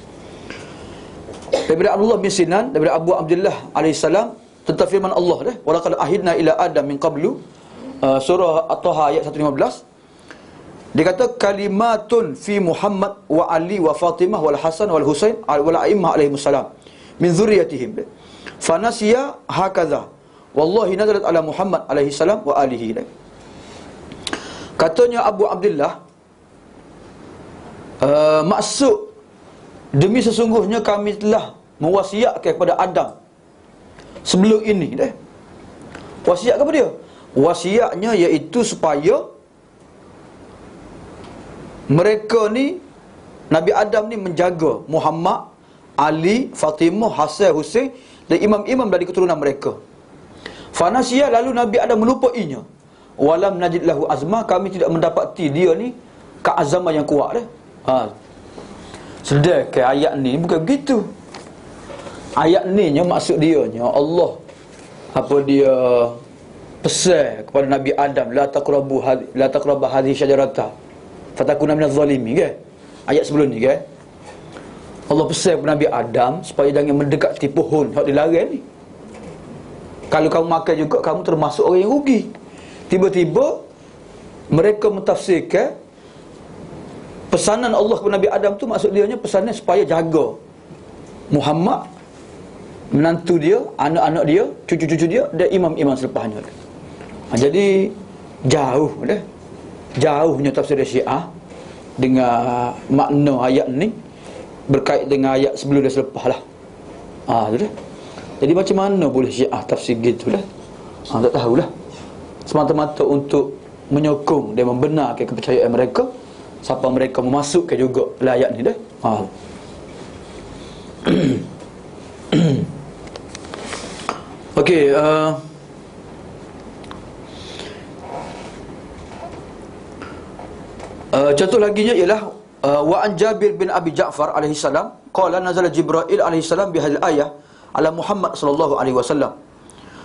Daripada Abdullah bin Sinan, daripada Abu Abdullah alaihi salam, tentang firman Allah walaqad ahidna ila adam min qablu, surah At-Taha ayat 115. Dia kata kalimatun fi Muhammad wa Ali wa Fatimah wal Hasan wal Husain wal a'immah alaihi salam min dzurriyyatihim fanasiya hakaza wallahi nazalat ala Muhammad alaihi salam wa alihi. Katanya Abu Abdullah, maksud demi sesungguhnya kami telah mewasiatkan kepada Adam sebelum ini wasiat kepada dia, wasiatnya iaitu supaya mereka ni, Nabi Adam ni menjaga Muhammad, Ali, Fatimah, Hasan, Husain dan imam-imam dari keturunan mereka. Fanasiya, lalu Nabi Adam melupainya. Walam najid lahu azma, kami tidak mendapati dia ni keazaman yang kuat dah. Sedangkan ayat ni bukan begitu. Ayat ni nya maksud dia nya Allah dia pesan kepada Nabi Adam, la taqrabu hadhihi syajarata fatakuna minaz zalimin, kan? Ayat sebelum ni, kan? Allah pesan kepada Nabi Adam supaya jangan mendekati pohon hak dilarang ni. Kalau kamu makan juga, kamu termasuk orang yang rugi. Tiba-tiba mereka mentafsirkan pesanan Allah kepada Nabi Adam tu, maksud dia pesanan supaya jaga Muhammad, menantu dia, anak-anak dia, cucu-cucu dia, dan imam-imam selepasnya. Jadi jauhnya tafsir Syiah dengan makna ayat ni berkait dengan ayat sebelum dan selepas lah. Tu dah. Jadi macam mana boleh Syiah tafsir gitu lah? Tak tahulah. Semata-mata untuk menyokong dan membenarkan kepercayaan mereka, siapa mereka memasukkan juga ayat ni dah. Okey, contoh laginya ialah wa an Jabir bin Abi Ja'far alaihi salam qala nazala Jibril alaihi salam bi hadhihi ayah ala Muhammad sallallahu alaihi wasallam.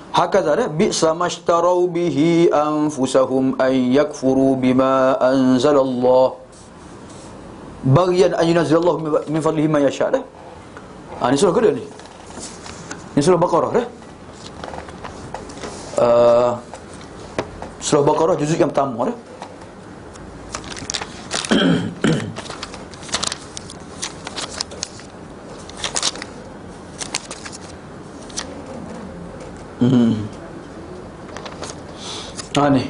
Hakadha bi'sa mashtarau bihi anfusahum ay yakfuru bima anzalallah baghyan an yunazzilallahu min fadlihi ma yasha. Ni surah kedua ni. Ni surah Baqarah dah. Surah Baqarah juzuk yang pertama dah. Ni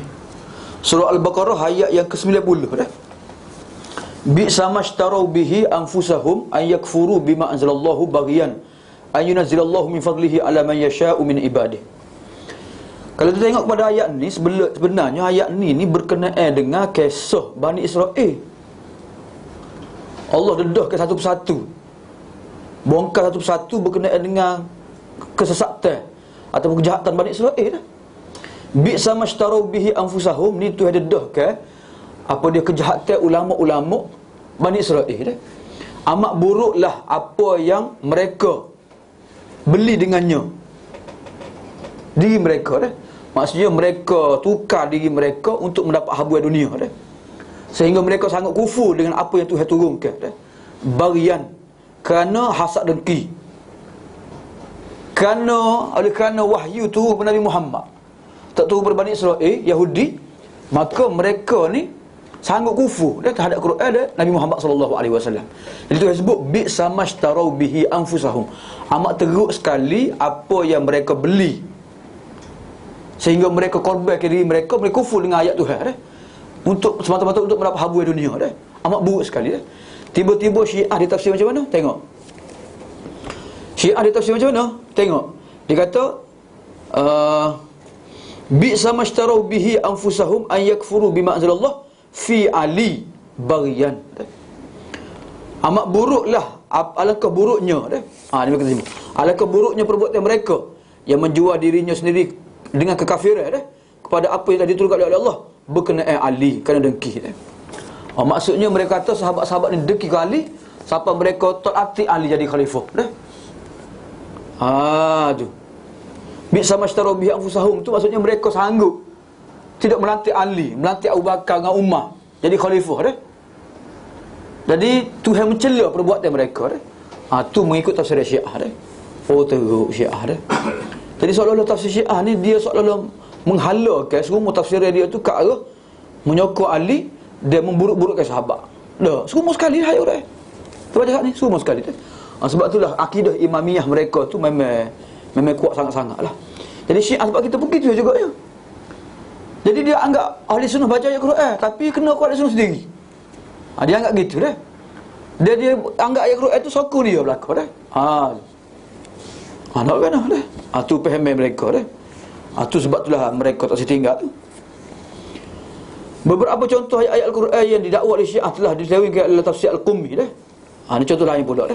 surah Al-Baqarah ayat yang ke-90 dah. Bi'sa mashtarau bihi anfusahum an yakfuru bima anzalallahu baghyan an yunazzilallahu min fadlihi ala man yasha'u min ibadihi. Kalau kita tengok pada ayat ni, sebenarnya ayat ni berkenaan dengan kisah Bani Israel. Allah dedahkan satu persatu, bongkar satu persatu berkenaan dengan kesesatan atau kejahatan Bani Israel. Bi'sa mashtarau bihi anfusahum, ni Tuhan dedahkan dia kejahatan ulama-ulama Bani Israel. Amat buruklah apa yang mereka beli dengannya diri mereka dah. Maksudnya mereka tukar diri mereka untuk mendapat habuan dunia dah. Sehingga mereka sangat kufur dengan apa yang Tuhan turunkan dah. Barian, kerana hasad dengki. Oleh kerana wahyu turun kepada Nabi Muhammad, tak turun kepada Bani Israel, Yahudi, maka mereka ni sanggup kufur terhadap Quran dan Nabi Muhammad sallallahu alaihi wasallam. Jadi Tuhan sebut bi'sa mashtarau bihi anfusahum. Amat teruk sekali apa yang mereka beli, sehingga mereka korbankan diri mereka, mereka kufur dengan ayat Tuhan untuk semata-mata untuk mendapat habuan dunia Amat buruk sekali Tiba-tiba Syiah ditafsir macam mana? Tengok. Syiah ditafsir macam mana? Tengok. Dia kata bi'sa mashtarau bihi anfusahum an yakfuru bima anzalallah fi ali baghyan. Amat buruklah, alangkah buruknya dia kata sini. Alangkah buruknya perbuatan mereka yang menjual dirinya sendiri dengan kekafiran kepada apa yang telah diturunkan oleh Allah berkenaan Ali, kerana dengki maksudnya mereka kata sahabat-sahabat ni dengki ke Ali sampai mereka taati Ali jadi khalifah tu. Bi'sa mashtaru bihi anfusahum tu maksudnya mereka sanggup tidak melantik Ali, melantik Abu Bakar dengan Umar jadi khalifah Jadi Tuhan mencela perbuatan mereka tu mengikut tafsir Syiah teruk Syiah Jadi seolah-olah tafsir Syiah ni dia seolah-olah menghalalkan semua tafsir dia tu ke arah menyokong Ali dan memburuk-burukkan sahabat. Semua sekali hai orang. Tu baca ni semua sekali sebab itulah akidah imamiyah mereka tu memang kuat sangat-sangatlah. Jadi Syiah sebab kita begitu juga ya. Jadi dia anggap ahli sunnah baca ayat Quran tapi kena kuat ahli sunnah sendiri. Dia anggap gitu Dia anggap ayat Quran tu sokong dia belakang nak kena tu pahaman mereka tu sebab itulah mereka tak setinggal tu. Beberapa contoh ayat Al-Quran yang didakwa oleh Syiah telah ditawinkan oleh tafsir Al-Qummi ni contoh lain pula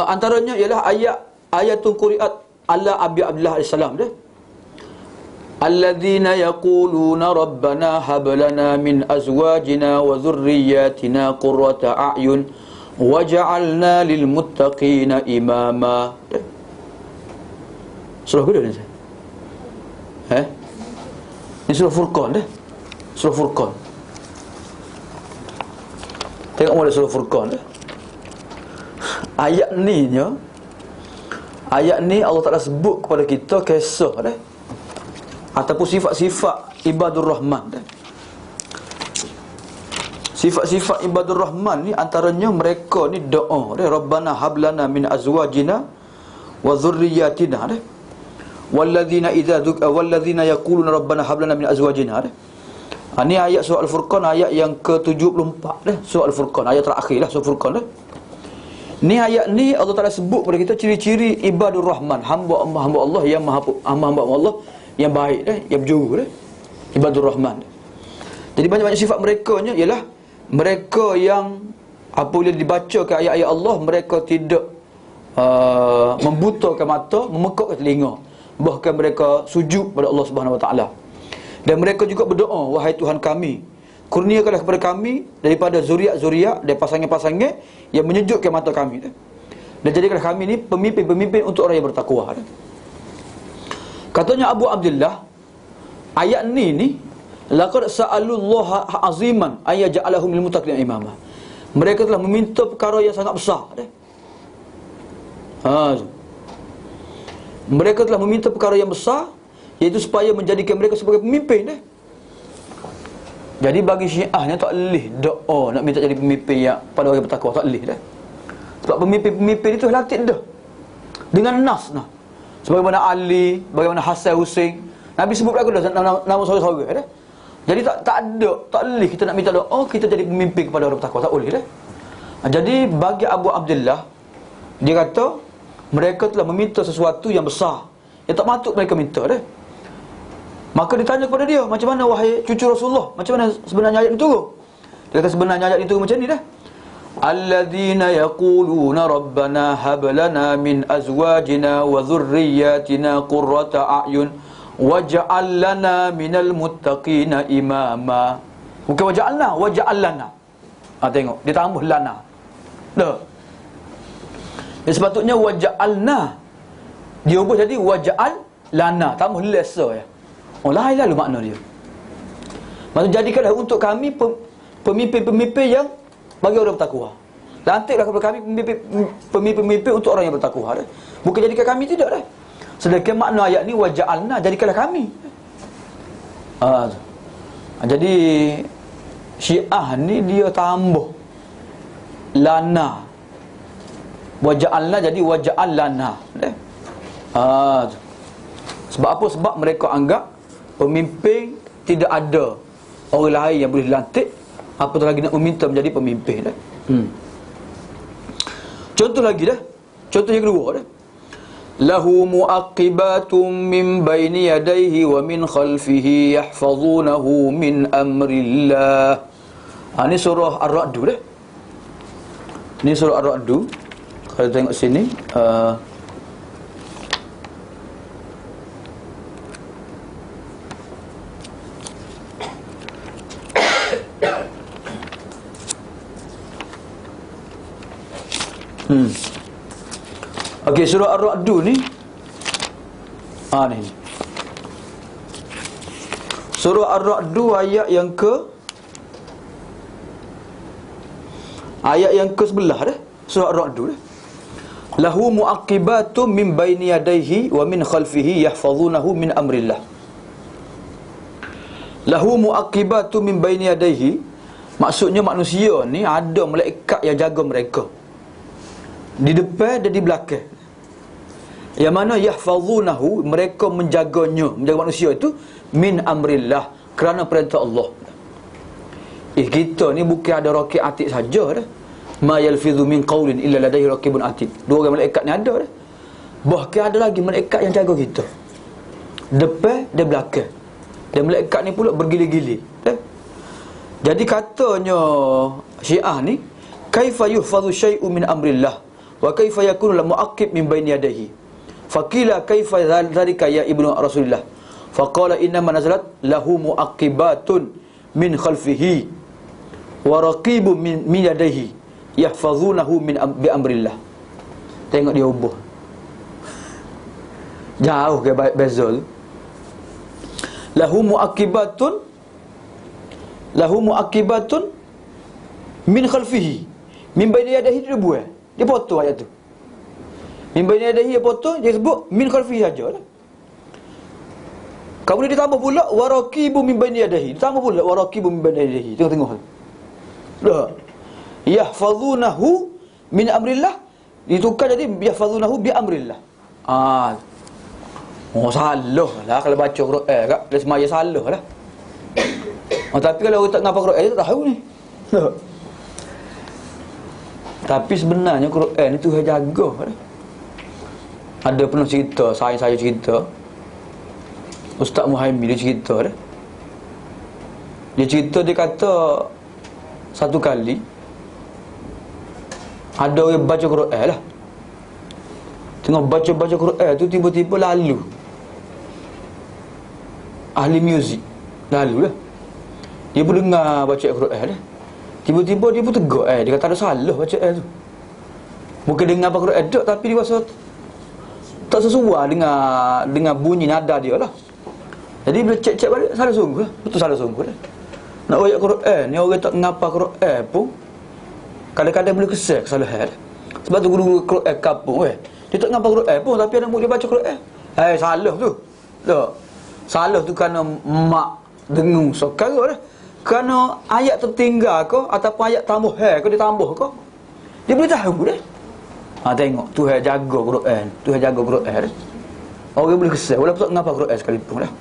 antaranya ialah ayat ayatun quri'at ala Abi Abdullah alaihissalam dah. Alladzina yaquluna rabbana hab lana min azwajina wa dhurriyyatina qurrata a'yun waj'alna lil muttaqina imama. Surah kedua ni. Ini surah Furqan dah. Surah Furqan. Tengok mula surah Furqan dah. Ayat ni Allah Ta'ala sebut kepada kita kisah dah, ataupun sifat-sifat ibadur rahman dah. Sifat-sifat ibadur rahman ni antaranya mereka ni doa dah, Rabbana hablana min azwajina wa dhurriyyatina dah, walladzina yaquluna rabbana hablana min azwajina dah. Ini ayat surah Al-Furqan, ayat yang ke-74 dah, surah Al-Furqan, ayat terakhir lah surah Furqan dah. Ni ayat ni Allah Ta'ala sebut kepada kita ciri-ciri ibadur rahman, hamba Allah yang hamba Allah yang baik dah, yang berjuru dah, ibadur rahman. Jadi banyak-banyak sifat mereka nya ialah mereka yang apabila dibacakan ayat-ayat Allah, mereka tidak membutakan mata, memekakkan telinga, bahkan mereka sujud pada Allah Subhanahu Wa Taala. Dan mereka juga berdoa, wahai Tuhan kami, kurniakanlah kepada kami daripada zuriat-zuriat dan pasangan-pasangan yang menyejukkan mata kami dah. Dan jadikanlah kami ni pemimpin-pemimpin untuk orang yang bertakwa dah. Katanya Abu Abdullah, ayat ni laqad sa'alullaha aziman ay yaj'alahum lil muttaqina imama. Mereka telah meminta perkara yang sangat besar dah. Mereka telah meminta perkara yang besar, iaitu supaya menjadikan mereka sebagai pemimpin dah. Jadi bagi Syiah ni tak leh doa nak minta jadi pemimpin yang pada orang bertakwa, tak leh dah. Sebab pemimpin-pemimpin itu latih dah dengan nas nah. Sebagaimana Ali, bagaimana Hasan Hussein, Nabi sebut lagu dah nama saudara-saudara dah. Jadi tak leh kita nak minta doa kita jadi pemimpin kepada orang bertakwa, tak boleh dah. Jadi bagi Abu Abdullah, dia kata mereka telah meminta sesuatu yang besar yang tak patut mereka minta dah. Maka ditanya kepada dia, macam mana wahai cucu Rasulullah, macam mana sebenarnya ayat itu turun? Dia kata sebenarnya ayat itu macam ni dah. Alladzina yaquluna rabbana hab lana min azwajina wa dhurriyyatina qurrata a'yun waj'al lana minal muttaqina imama. Bukan waj'al lana. Tengok, dia tambah lana. Dah. Dia sepatutnya waj'alna. Dia ubah jadi waj'al lana, tambah lesser ya. Lain lalu makna dia. Maksud jadikanlah untuk kami pemimpin-pemimpin yang bagi orang bertakwa. Lantiklah kepada kami pemimpin-pemimpin untuk orang yang bertakwa. Bukan jadikan kami tidak dah. Sedangkan makna ayat ni waja'alna, jadikanlah kami. Jadi Syiah ni dia tambah lana. Waja'alna jadi waja'al lana. Sebab apa? Sebab mereka anggap pemimpin tidak ada orang lain yang boleh dilantik, apatah lagi nak meminta menjadi pemimpin dah. Contoh lagi dah. Contoh yang kedua dah. Lahu mu'aqibatum min baini yadayhi wa min khalfihi yahfazunahu min amrillah. Ini surah Ar-Ra'd dah. Ini surah Ar-Ra'd. Kalau tengok sini, Okey, surah Ar-Ra'd ni ni. Surah Ar-Ra'd ayat yang ke-11 dah. Surah Ar-Ra'd dah. Lahu mu'aqibatum min baini yadayhi wa min khalfihi yahfazunahu min amrillah. Lahu mu'aqibatum min baini yadayhi, maksudnya manusia ni ada malaikat yang jaga mereka di depan dan di belakang. Yang mana yahfazunahu, mereka menjaganya, menjaga manusia itu min amrillah, kerana perintah Allah. Kita ni bukan ada raqib atid saja dah. Ma yalfidhu min qawlin illa ladaihi raqibun atid. Dua orang malaikat ni ada dah. Bahkan ada lagi malaikat yang jaga kita depan dan belakang. Dan malaikat ni pula bergili-gili dah. Jadi katanya Syiah ni, kaifa yuhfadhu syai'un min amrillah wa kaifa yakunu la mu'aqib min baini yadayhi. Faqila kaifa dzalika ya ibnu Rasulillah? Faqala inna ma nazalat lahu muaqibatun min khalfihi wa raqibun min yadayhi yahfazunahu bi amrillah. Tengok dia ubah. Jauh ke beza tu. Lahu muaqibatun min khalfihi. Min baini yadayhi dia buat. Dia potong ayat tu. Min baini yadayhi dia potong, dia sebut min khalfihi sajalah. Kemudian ditambah pula waraqibu min baini yadayhi. Ditambah pula waraqibu min baini yadayhi. Tengok-tengok. Dah. Yahfazunahu min amrillah. Ditukar jadi yahfazunahu bi amrillah. Salah lah kalau baca Quran kak. Kalau semaya salah lah. Tapi kalau orang tak ngapa Quran dia tak tahu ni. Tak. Tapi sebenarnya Quran ni Tuhan jaga lah. Ada pernah cerita, saya cerita, Ustaz Muhammad dia cerita dah. Dia cerita, dia kata satu kali ada orang baca Quran lah. Tengah baca Quran tu tiba-tiba lalu ahli muzik lalu lah. Dia pun dengar baca Quran dah. Tiba-tiba dia pun tegak dia kata ada salah baca tu. Bukan dengar apa Quran tak, tapi dia rasa tak sesuai dengan bunyi nada dia lah. Jadi bila cek balik, salah sungguh lah. Betul salah sungguh lah. Nak ayat Quran ni orang tak ngapa Quran pun kadang-kadang boleh kesalahan. Sebab tu guru Quran kampung dia tak ngapa Quran pun tapi anak murid dia baca Quran. Salah tu. Tak. Salah tu kerana mak dengung sekarang dah. Kerana ayat tertinggal ke ataupun ayat tambah ke dia tambah ke, dia boleh tahu dah. Tengok Tuhan jaga Quran. Tuhan jaga Quran dah. Orang boleh kesal walaupun tak ngapa Quran sekalipun dah.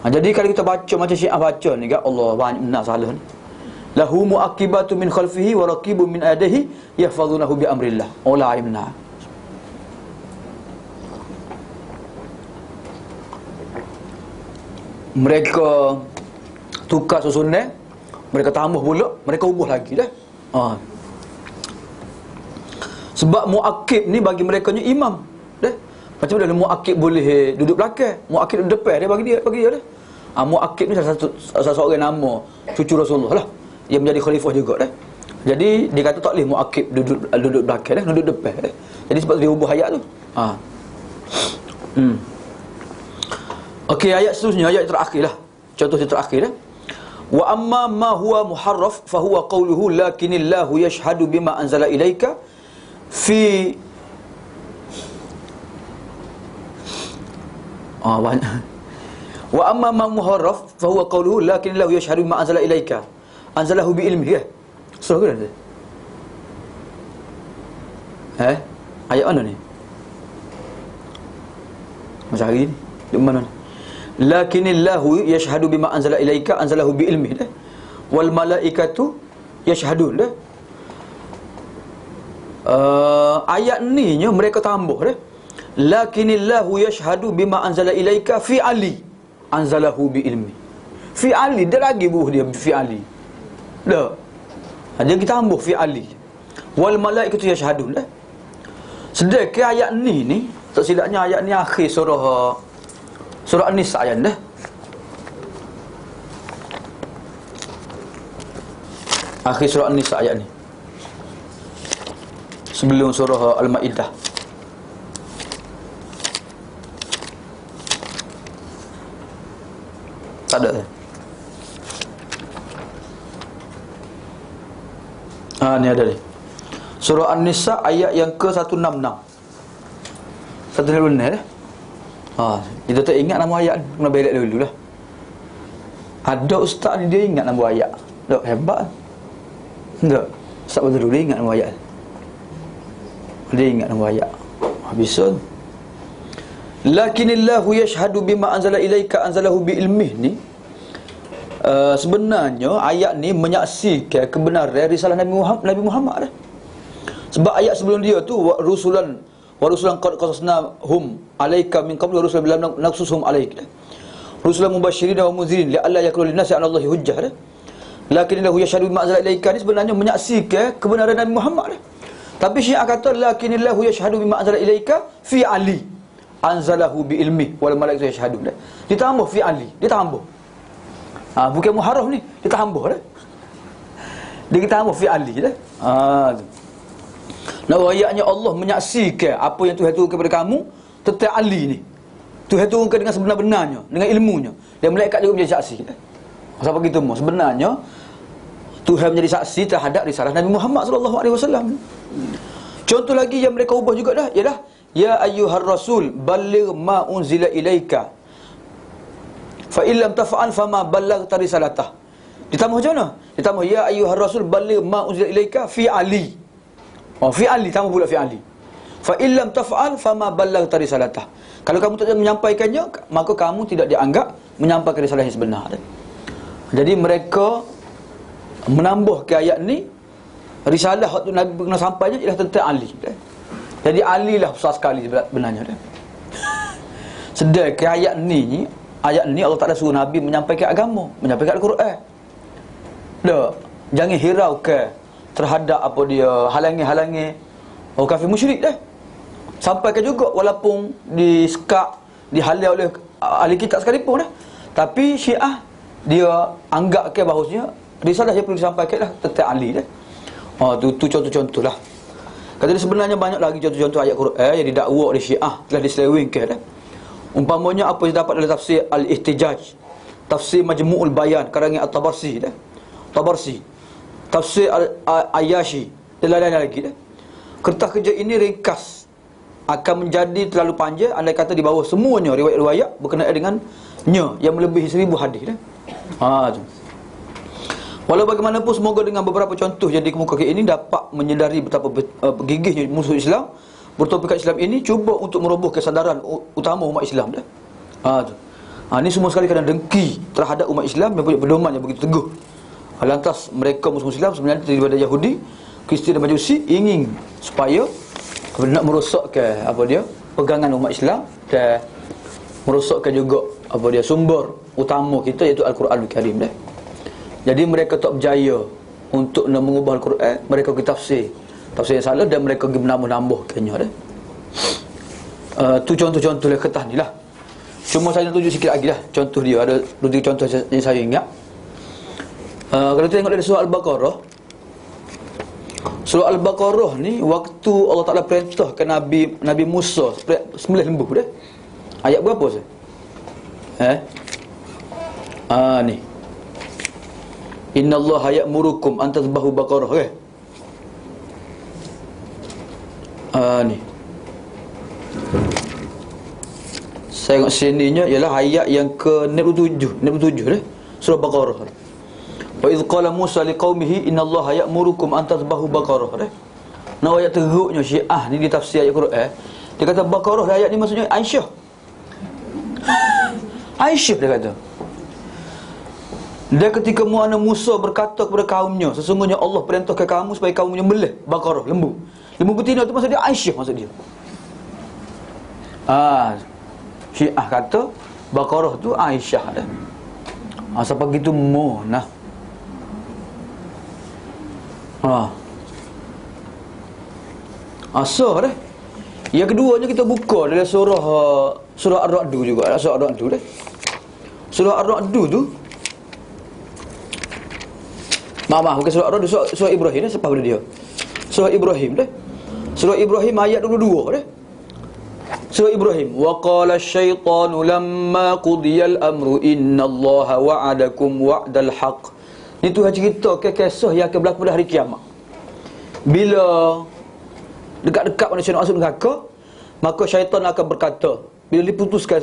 Jadi kalau kita baca macam Syiah baca ni kat Allah banyak benar salah ni. Lahu muaqibatu min khalfihi wa raqibun min yadihi yahfazunahu bi amrillah. Olah benar. Mereka tukar susunan, mereka tambah pula, mereka ubah lagi dah. Sebab muaqib ni bagi mereka ni imam dah. Macam mana muaqib boleh duduk belakang, muaqib duduk depan dia bagi dia dah. Muaqib ni salah seorang nama cucu Rasulullah lah, yang menjadi khalifah juga dah. Jadi dia kata tak boleh muaqib duduk belakang dah, duduk depan dah. Jadi sebab dia ubah ayat tu. Okey, ayat seterusnya, ayat terakhir lah. Contoh yang terakhir lah. Wa amma ma huwa muharraf fa huwa qawluhu lakinillahu yashhadu bima anzala ilaika fi banyak. Wa amma ma muharraf fa huwa qawluhu lakinillahu yashhadu bima anzala ilaika. Anzalahu bi ilmihi ya. Surah ke mana? Ayat mana ni? Macam hari ni. Di mana ni? Lakinillahu yashhadu bima anzala ilaika anzalahu bi ilmihi dah. Wal malaikatu yashhadun dah. Ayat ni nya mereka tambah dah. Lakinillahu yashhadu bima anzala ilaika fi ali anzalahu bi ilmi. Fi ali dia lagi buh dia fi ali. Dah. Dia kita tambah fi ali. Wal malaikatu yashhadun dah. Sedekah ayat ni tak silapnya ayat ni akhir surah An-Nisa ayat dah. Akhir surah An-Nisa ayat ni. Sebelum surah Al-Maidah. Tak ada. Ni ada ni. Surah An-Nisa ayat yang ke-166. 166 dah. Kita tak ingat nama ayat ni, kena belik dulu lah. Ada ustaz ni dia ingat nama ayat. Tak hebat. Tak. Ustaz betul dia ingat nama ayat. Dia ingat nama ayat. Bisa. Lakinillahu yashhadu bima anzala ilaika anzalahu bi ilmih ni. Sebenarnya ayat ni menyaksikan kebenaran risalah Nabi Muhammad dah. Sebab ayat sebelum dia tu rusulan qad qasasnahum alaika min qabl wa rusulan lam naqsushum alaik. Rusulan mubasysyirin wa munzirin la alla yakuna lin-nasi 'ala Allahi hujjah. Lakinnahu yashhadu bima anzala ilaika ni sebenarnya menyaksikan kebenaran Nabi Muhammad. Tapi Syiah kata lakinillahu yashhadu bima anzala ilaika fi Ali. Anzalahu bi ilmi wal malaikatu yashhadun. Ditambah fi Ali, ditambah. Bukan muharraf ni, ditambah dah. Dia ditambah fi Ali dah. Nah, ayatnya Allah menyaksikan apa yang Tuhan turunkan kepada kamu tentang Ali ni. Tuhan turunkan dengan sebenar-benarnya, dengan ilmunya. Dan malaikat juga menjadi saksi. Siapa gitu mu? Sebenarnya Tuhan menjadi saksi terhadap risalah Nabi Muhammad SAW. Contoh lagi yang mereka ubah juga dah, ialah ya ayyuhar rasul balligh ma unzila ilaika fa illam taf'al fama ballaghta risalatah. Ditambah macam mana? Ditambah ya ayyuhar rasul balligh ma unzila ilaika fi Ali. Fi Ali, tambah pula fi Ali. Fa illam taf'al fama ballaghta risalatah. Kalau kamu tak menyampaikannya, maka kamu tidak dianggap menyampaikan risalah yang sebenar. Jadi mereka menambah ke ayat ni, risalah waktu Nabi pernah sampainya ialah tentang Ali. Jadi Ali lah besar sekali sebenarnya. Sedar ke ayat ni Allah Ta'ala suruh Nabi menyampaikan agama, menyampaikan Al-Quran. Jangan hirau ke terhadap apa dia halangi-halangi orang kafir musyrik dah. Sampaikan juga walaupun disekak, dihalau oleh ahli kitab sekalipun dah. Tapi Syiah dia anggap ke bahawasanya risalah yang perlu disampaikan lah tentang Ali dah. Tu contoh-contoh lah. Kata dia sebenarnya banyak lagi contoh-contoh ayat Quran yang didakwa oleh Syiah telah diselewengkan dah. Umpamanya apa yang dapat dalam tafsir Al-Ihtijaj, tafsir Majmu'ul Bayan karangan At-Tabarsi dah. Tabarsi, tafsir Ayashi dan lain-lain lagi dah. Kertas kerja ini ringkas akan menjadi terlalu panjang andai kata di bawah semuanya riwayat-riwayat berkenaan dengannya yang melebihi 1000 hadis dah. Tu. Walau bagaimanapun, semoga dengan beberapa contoh yang dikemukakan ini dapat menyedari betapa gigihnya musuh Islam bertopikat Islam ini cuba untuk meroboh kesedaran utama umat Islam dah. Ini semua sekali kerana dengki terhadap umat Islam yang punya pedoman yang begitu teguh. Lantas mereka musuh Islam sebenarnya daripada Yahudi, Kristian dan Majusi ingin supaya nak merosakkan pegangan umat Islam dan merosakkan juga sumber utama kita iaitu Al-Quranul Karim dah. Jadi mereka tak berjaya untuk nak mengubah Al-Quran, mereka pergi tafsir yang salah dan mereka pergi menambah-nambahkannya dah. Tu contoh-contoh lah kertas ni lah. Cuma saya nak tunjuk sikit lagi lah contoh dia. Ada 2-3 contoh yang saya ingat. Kalau kita tengok dari surah Al-Baqarah, surah Al-Baqarah ni waktu Allah Ta'ala perintahkan Nabi Musa sembelih lembu dah. Ayat berapa saya? Ni innallaha ya'murukum an tadhbahu baqarah ke? Ni saya tengok sininya ialah ayat yang ke-67 dah, surah Baqarah. Wa idh qala Musa liqaumihi innallaha ya'murukum an tadhbahu baqarah dah. Ayat teruknya Syiah ni di tafsir ayat Quran, dia kata Baqarah ayat ni maksudnya Aisyah dia kata. Dan ketika Musa berkata kepada kaumnya, sesungguhnya Allah perintahkan kamu supaya kamu menyembelih Baqarah, lembu betina tu maksud dia Aisyah maksud dia. Syiah kata Baqarah tu Aisyah dah. Siapa gitu nah. Asal dah. Yang keduanya kita buka dalam surah Ar-Ra'd juga. Surah Ar-Ra'd dah. Surah Ar-Ra'd tu bukan surah Ar-Ra'd, surah Ibrahim dah. Siapa pada dia? Surah Ibrahim dah. Surah Ibrahim ayat 22 dah. Surah Ibrahim, wa qala asy-syaitanu lamma qudiyal amru innallaha wa'adakum wa'dal haqq. Ni Tuhan cerita kisah yang akan berlaku pada hari kiamat. Bila dekat-dekat manusia nak masuk neraka, maka syaitan akan berkata, bila diputuskan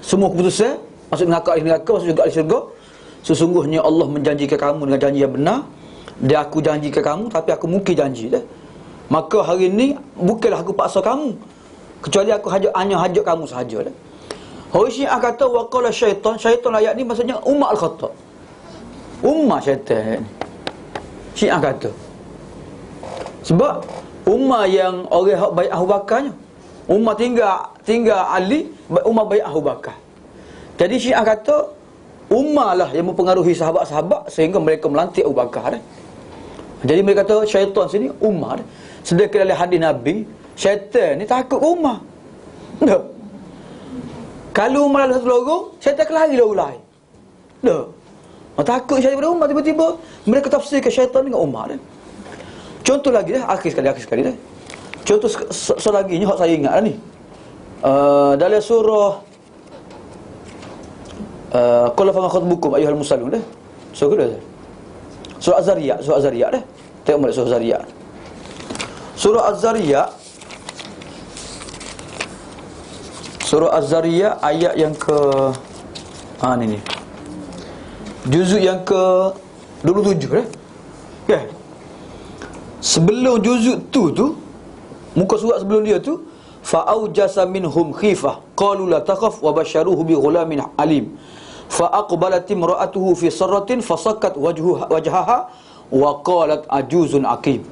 semua keputusan masuk neraka, masuk juga ahli syurga, sesungguhnya Allah menjanjikan kamu dengan janji yang benar. Dan aku janjikan kamu, tapi aku mungkin janji dah. Maka hari ni bukanlah aku paksa kamu, kecuali aku hanya hajat kamu sahaja dah. Orang Syiah kata waqala syaitan ayat ni maksudnya ummah al-khata'. Ummah syaitan. Syiah kata. Sebab ummah yang orang hak baik Abu Bakarnya, ummah tinggal Ali, ummah baik Abu Bakar. Jadi Syiah kata ummah lah yang mempengaruhi sahabat-sahabat sehingga mereka melantik Abu Bakar dah. Jadi mereka kata syaitan sini Umar. Sedangkan dalam hadis Nabi, syaitan ni takut ke Umar. Tak. Kalau Umar ada satu lorong, syaitan akan lari lorong lain. Tak. Takut syaitan pada Umar, tiba-tiba mereka tafsirkan syaitan dengan Umar. Contoh lagi dah, akhir sekali dah. Contoh selagi ni hak saya ingat ni. Dalam surah qul fa ma khatbukum ayyuhal mursalun dah. Surah Az-Zariyat dah. Tengok balik surah Az-Zariyat. Surah Az-Zariyat, surah Az-Zariyat ayat yang ke ni. Juzuk yang ke 27 dah. Kan? Sebelum juzuk tu muka surat sebelum dia tu, fa'aujasa minhum khifah qalu la takhaf wa basyaruhu bi ghulamin alim fa aqbalat imra'atuhu fi sarratin fasakkat wajhaha wa qalat ajuzun aqim.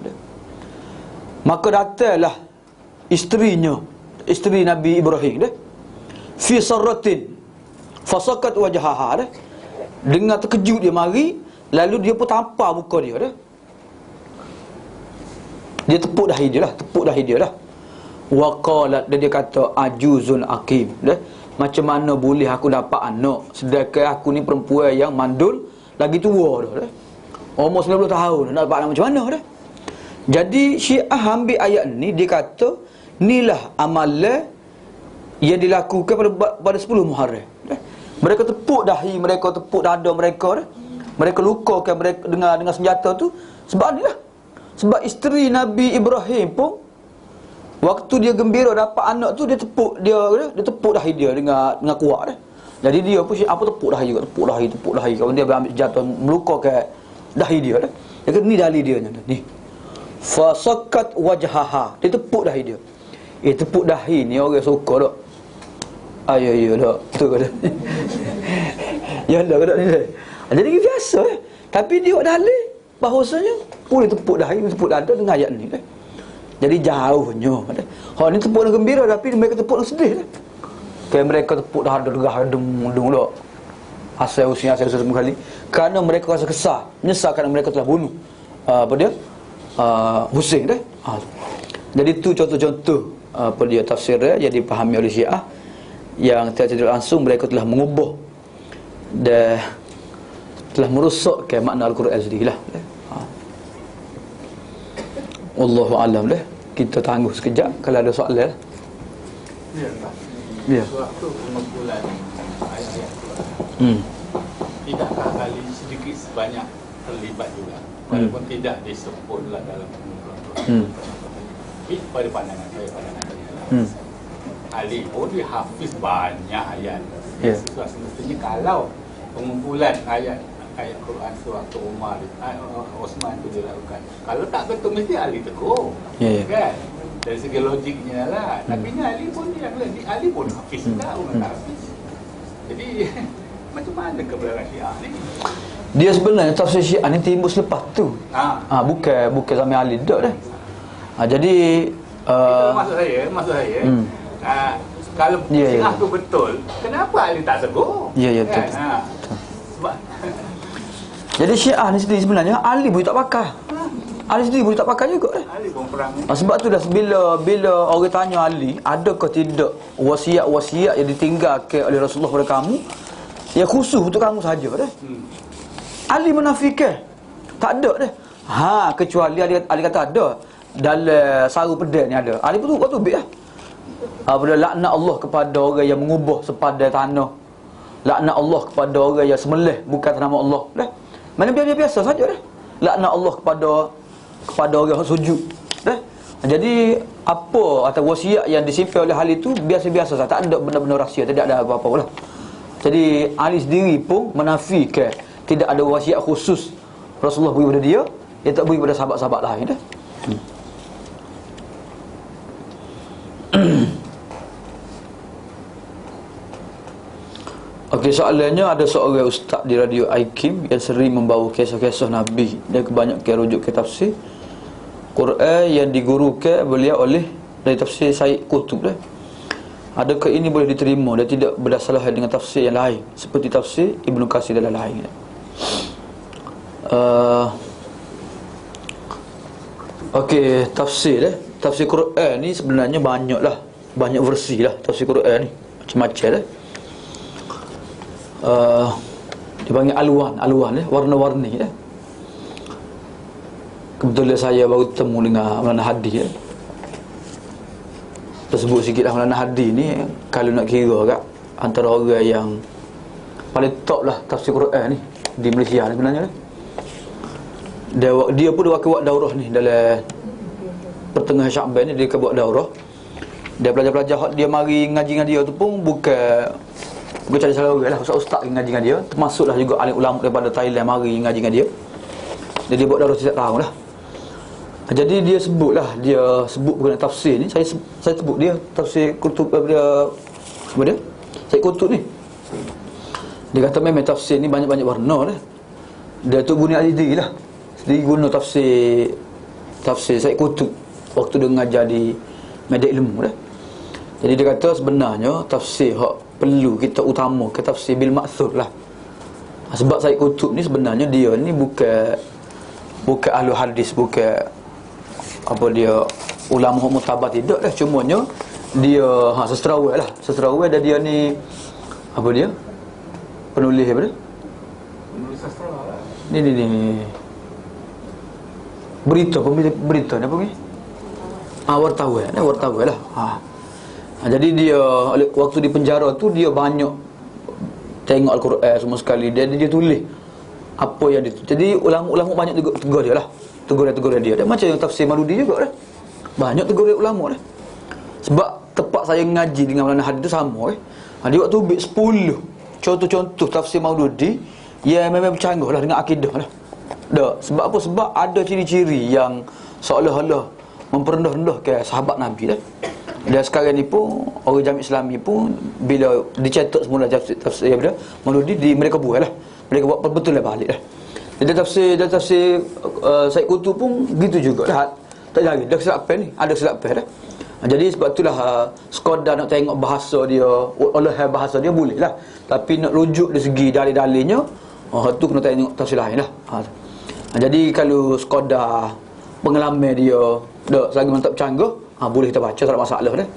Maka datanglah isterinya, isteri Nabi Ibrahim dah, fi sarratin fasakkat wajhaha dah, dengar terkejut dia mari, lalu dia pun tampar muka dia dah. Dia tepuk dahi dia lah. Wa qalat, dan dia kata ajuzun aqim dah. Macam mana boleh aku dapat anak sedangkan aku ni perempuan yang mandul lagi tua dah. Umur 90 tahun nak dapat anak macam mana dah. Jadi Syiah ambil ayat ni, dia kata inilah amalan yang dilakukan pada 10 Muharram dah. Mereka tepuk dahi mereka, tepuk dada mereka dah. Mereka lukakan mereka dengan senjata tu sebab ni lah. Sebab isteri Nabi Ibrahim pun waktu dia gembira dapat anak tu, dia tepuk dahi dia dengan kuat dah. Jadi dia pun tepuk dahi juga, tepuk dahi. Kalau dia ambil senjata melukakan dahi dia dah. Dia kata ni dalil dia ni. Fasakkat wajhaha, dia tepuk dahi dia. Tepuk dahi ni orang suka tak? Ya tak. Tu kata. Ya dah kata ni. Jadi biasa Tapi dia buat dalil bahawasanya boleh tepuk dahi, tepuk dada dengan ayat ni dah. Jadi jauhnya hak ni tepuk dengan gembira, tapi mereka tepuk dengan sedih dah. Kayak mereka tepuk dada gerah deng tak. Asal usia sekali. Kerana mereka rasa kesal, menyesal kerana mereka telah bunuh Husain dah. Jadi tu contoh-contoh dia tafsir dia yang dipahami oleh Syiah, yang tidak langsung mereka telah mengubah dan telah merosakkan makna Al-Quran sendirilah. Wallahu alam dah. Kita tangguh sekejap kalau ada soalan. Ya. Suatu pengumpulan ayat-ayat Quran. Tidakkah kali sedikit sebanyak terlibat juga, walaupun tidak disebutlah dalam pengumpulan Quran. Tapi pada pandangan saya, Ali pun dia hafiz banyak ayat. Semestinya kalau pengumpulan ayat Quran surah Umar, Osman itu dilakukan, kalau tak betul mesti Ali tegur, kan? Dari segi logiknya lah. Tapi ni Ali pun Ali pun hafiz juga, orang tak hafiz. Jadi macam mana kebenaran Syiah ni? Dia sebenarnya tafsir Syiah ni timbul selepas tu. Bukan zaman Ali dak dah. Jadi maksud saya kalau Syiah tu betul, kenapa Ali tak tegur? Betul. Sebab jadi Syiah ni sendiri sebenarnya Ali boleh tak pakai. Ali sendiri boleh tak pakai juga. Ali pun perang. Sebab tu dah bila orang tanya Ali, adakah tidak wasiat-wasiat yang ditinggalkan oleh Rasulullah kepada kamu yang khusus untuk kamu saja dah. Ali menafikan. Tak ada dah. Kecuali Ali kata ada. Dalam saru pedang ni ada. Ali pun waktu tubik lah. Bila laknat Allah kepada orang yang mengubah sepadan tanah. Laknat Allah kepada orang yang sembelih bukan nama Allah dah. Mana biasa saja dah. Laknat Allah kepada orang yang sujud dah. Jadi apa atau wasiat yang disimpan oleh Ali itu biasa-biasa saja, tak ada benda-benda rahsia, tidak ada apa-apa lah. Jadi Ali sendiri pun menafikan tidak ada wasiat khusus Rasulullah beri kepada dia, tak beri kepada sahabat-sahabat lain dah. Okey, soalannya ada seorang ustaz di radio IKIM yang sering membawa kisah-kisah Nabi dan kebanyakan rujuk ke tafsir Quran yang digurukan beliau oleh dari tafsir Said Qutb dah. Adakah ini boleh diterima dan tidak berdasarkan dengan tafsir yang lain seperti tafsir Ibnu Katsir dan lain-lain? Okey, tafsir tafsir Quran ni sebenarnya banyak versi lah tafsir Quran ni, macam-macam dipanggil alwan warna-warni Kebetulan saya baru temu dengan Maulana Hadi tersebut sikit lah. Maulana Hadi ni kalau nak kira kat antara orang yang paling top lah tafsir Quran ni di Malaysia ni sebenarnya dia pun dia buat daurah ni dalam pertengahan Syaban ni. Dia buat daurah, dia pelajar-pelajar dia mari ngaji dengan dia tu pun bukan cari salah orang lah, ustaz-ustaz ngaji dengan dia, termasuklah juga alim ulama daripada Thailand mari ngaji dengan dia. Dia buat daurah setiap tahun lah. Jadi dia sebut bukan tafsir ni, saya sebut dia tafsir kutub dia apa dia? Saya kutub ni. Dia kata memang tafsir ni banyak-banyak warna lah. Dia tu guna Al-Jidi lah. Dia guna tafsir Said Qutb waktu dia mengajar di media ilmu dah. Jadi dia kata sebenarnya tafsir hak perlu kita utama ke tafsir bil ma'thur lah. Sebab Said Qutb ni sebenarnya dia ni bukan ahli hadis, bukan apa dia ulama mutabar, tidak lah. Cumanya dia sastrawan dan dia ni apa dia? Penulis apa dia? Penulis sastra lah. Ni berita ni apa ni? Wartawan lah. Jadi dia waktu di penjara tu dia banyak tengok Al-Quran semua sekali. Dia tulis apa yang dia. Jadi ulama-ulama banyak tegur dia lah. Tegur dia. Dan macam yang tafsir Maududi juga lah. Banyak tegur dia ulama lah. Sebab tempat saya ngaji dengan Maulana Hadi tu sama dia waktu ambil 10 contoh-contoh tafsir Maududi yang memang bercanggah lah dengan akidah lah. Sebab apa? Sebab ada ciri-ciri yang seolah-olah memperendah-rendahkan sahabat Nabi dah. Dan sekarang ni pun orang Jamiah Islami pun bila dicetak semula tafsir dia Maududi mereka buat lah. Mereka buat betul lah balik lah. Jadi tafsir Said Qutb pun gitu jugalah. Tak lagi dah kesilapan ni, ada kesilapan dah. Jadi sebab itulah sekadar nak tengok bahasa dia, bahasa dia boleh lah. Tapi nak rujuk dari segi dalil-dalilnya, tu kena tengok tafsir lain lah. Jadi kalau sekadar pengalaman dia selagi mantap canggah, boleh kita baca, tak ada masalah dah.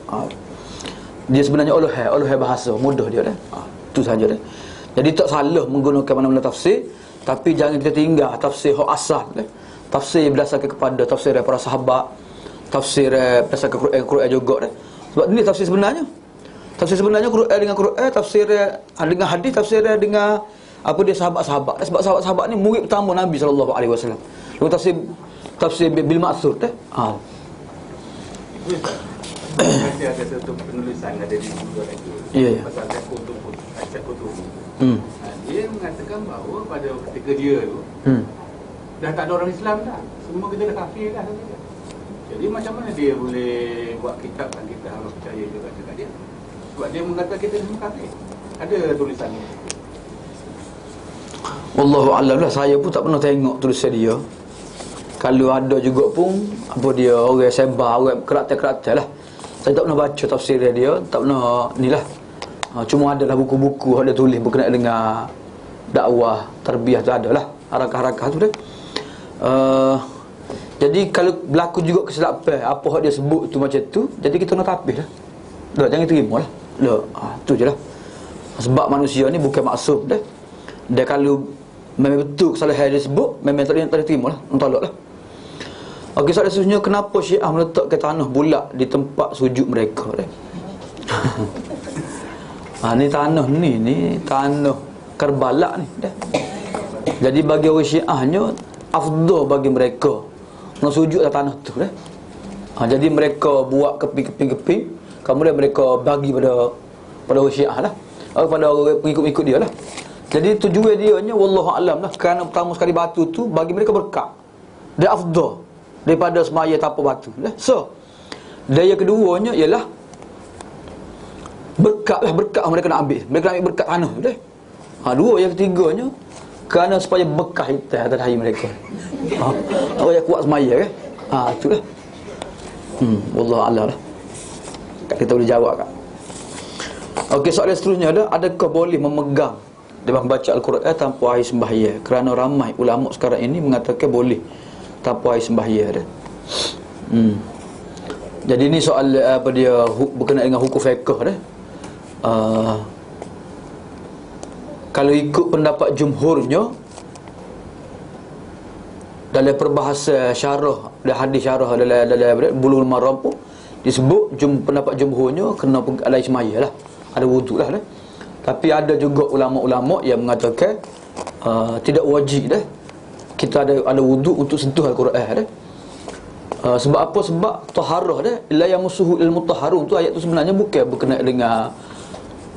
Dia sebenarnya Allah bahasa mudah dia dah. Tu saja dah. Jadi tak salah menggunakan mana-mana tafsir, tapi jangan kita tinggal tafsir hak asal dah. Tafsir berdasarkan kepada tafsir para sahabat, tafsir berdasarkan Quran juga dah. Sebab ini tafsir sebenarnya. Tafsir sebenarnya Quran dengan Quran, tafsir dengan hadis, tafsir dengan apa dia sahabat-sahabat. Sebab sahabat-sahabat ni murid pertama Nabi sallallahu alaihi wasallam. Lalu tafsir bil ma'thur dah. Masih ada satu penulisan ada di buku lagi. Ya. Pasal Said Qutb. Dia mengatakan bahawa pada ketika dia tu dah tak ada orang Islam dah. Semua kita dah kafir dah. Jadi macam mana dia boleh buat kitab dan kita harus percaya juga dekat dia? Sebab dia mengatakan kita semua kafir. Ada tulisan ni. Wallahu a'lam lah. Saya pun tak pernah tengok tulisan dia. Kalau ada juga pun apa dia orang sebar, orang kerata-kerata lah. Saya tak pernah baca tafsir dia, tak pernah ni lah. Cuma adalah buku-buku ada tulis berkenaan dengan dakwah, tarbiyah tu adalah harakah-harakah tu dah. Jadi kalau berlaku juga kesilapan apa hak dia sebut tu macam tu, jadi kita nak tapis lah. Jangan terima lah. Tu je lah. Sebab manusia ni bukan maksum dah. Dan kalau memang betul kesalahan dia sebut, memang tak boleh terima lah, tolak lah. Okey, soalan seterusnya, kenapa Syiah meletakkan tanah bulat di tempat sujud mereka dah? Ni tanah ni tanah Karbala ni dah. Jadi bagi orang Syiahnya afdal bagi mereka nak sujud atas tanah tu dah. Jadi mereka buat keping-keping, kemudian mereka bagi pada orang Syiah lah, pada orang pengikut-pengikut dia lah. Jadi tujuan dia nya wallahu alam lah, kerana pertama sekali batu tu bagi mereka berkat. Dia afdal daripada semaya tanpa batu lah. So daya keduanya ialah berkat mereka nak ambil. Mereka nak ambil berkat tanah tu dah. Dua yang ketiganya kerana supaya bekah atas dahi mereka. Orang yang kuat semaya kan. Itulah. Wallahu a'lam lah. Kita boleh jawab kan. Okey, soalan seterusnya ada, adakah boleh memegang dia membaca Al-Quran tanpa air sembahyang? Kerana ramai ulama sekarang ini mengatakan boleh tanpa air sembahyang dah. Jadi ni soal apa dia berkenaan dengan hukum fiqh dah. Kalau ikut pendapat jumhurnya, dalam perbahasan syarah dan hadis syarah dalam Bulughul Maram pun disebut pendapat jumhurnya kena alai semaya lah, ada wuduk lah. Tapi ada juga ulama-ulama yang mengatakan tidak wajib dah kita ada wuduk untuk sentuh Al-Quran dah. Sebab apa? Sebab taharah dah, la yamusuhu ilmu taharun tu, ayat tu sebenarnya bukan berkenaan dengan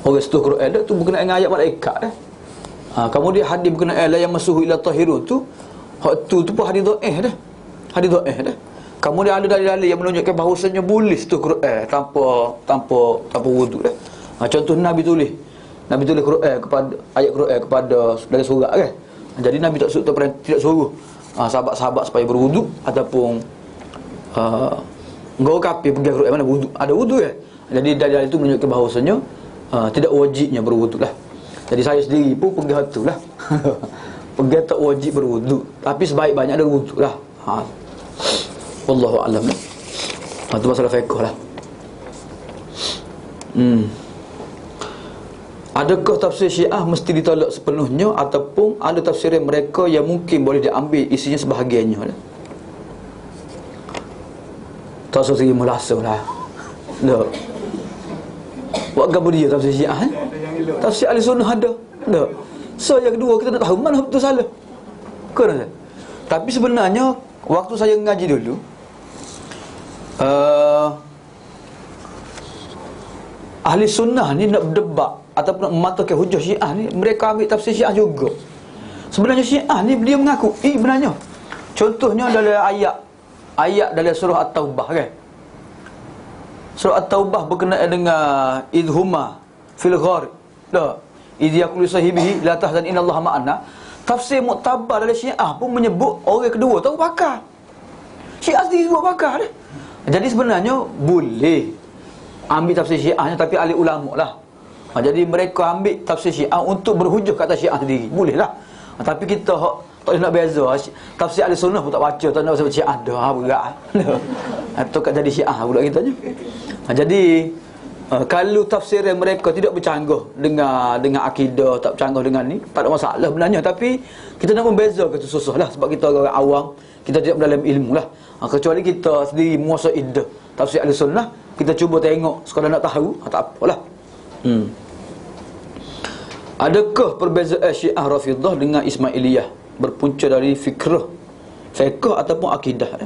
orang sentuh Quran dah, tu berkenaan dengan ayat malaikat dah. Kemudian hadis berkenaan la yamusuhu illa tahirun tu, hak tu pun hadis dhaif dah. Hadis dhaif dah. Kemudian ada dalil-dalil yang menunjukkan bahawasanya boleh sentuh Quran tanpa wuduk dah. Contoh Nabi tulis Quran kepada ayat Quran kepada dari surat kan. Jadi Nabi tidak suruh sahabat-sahabat supaya berwuduk ataupun engkau kafir pergi Quran mana wuduk, ada wuduk kan. Jadi dalil itu menunjukkan bahawasanya tidak wajibnya berwuduk lah. Jadi saya sendiri pun pergi hatu lah. Pergi tak wajib berwuduk, tapi sebaik-baiknya ada wuduk lah. Wallahu a'lam. Itu masalah fiqh lah. Adakah tafsir Syiah mesti ditolak sepenuhnya, ataupun ada tafsiran mereka yang mungkin boleh diambil isinya sebahagiannya lah? Tak usah segi melasa lah. Tak. Buat gabar dia tafsir Syiah Tafsir Ahli Sunnah ada. Tak. So yang kedua, kita nak tahu mana betul salah. Kena. Tapi sebenarnya waktu saya ngaji dulu, Ahli Sunnah ni nak berdebat ataupun nak mematakan hujah Syiah ni, mereka ambil tafsir Syiah juga. Sebenarnya Syiah ni dia mengaku benarnya. Contohnya dalam ayat dalam surah At-Taubah kan. Surah At-Taubah berkenaan dengan idhuma fil ghar. Dah. Idh yaqulu sahibihi la tahzan innallaha ma'ana. Tafsir muktabar dalam Syiah pun menyebut orang kedua tahu pakar. Syiah sendiri buat pakar dah. Jadi sebenarnya boleh ambil tafsir Syiahnya, tapi ahli ulama lah. Jadi mereka ambil tafsir Syiah untuk berhujah kat atas Syiah sendiri. Boleh lah. Tapi kita tak boleh nak beza. Tafsir Ahli Sunnah pun tak baca, tak nak sebab Syiah dah berat. Atau kat jadi Syiah pula kita je. Jadi kalau tafsiran mereka tidak bercanggah dengan akidah, tak bercanggah dengan ni, tak ada masalah sebenarnya. Tapi kita nak membezakan itu susah lah, sebab kita orang awam, kita tidak dalam ilmu lah. Kecuali kita sendiri menguasai iddah tafsir Ahli Sunnah, kita cuba tengok sekadar nak tahu, tak apalah. Adakah perbezaan Syiah Rafidah dengan Ismailiyah berpunca dari fiqh ataupun akidah?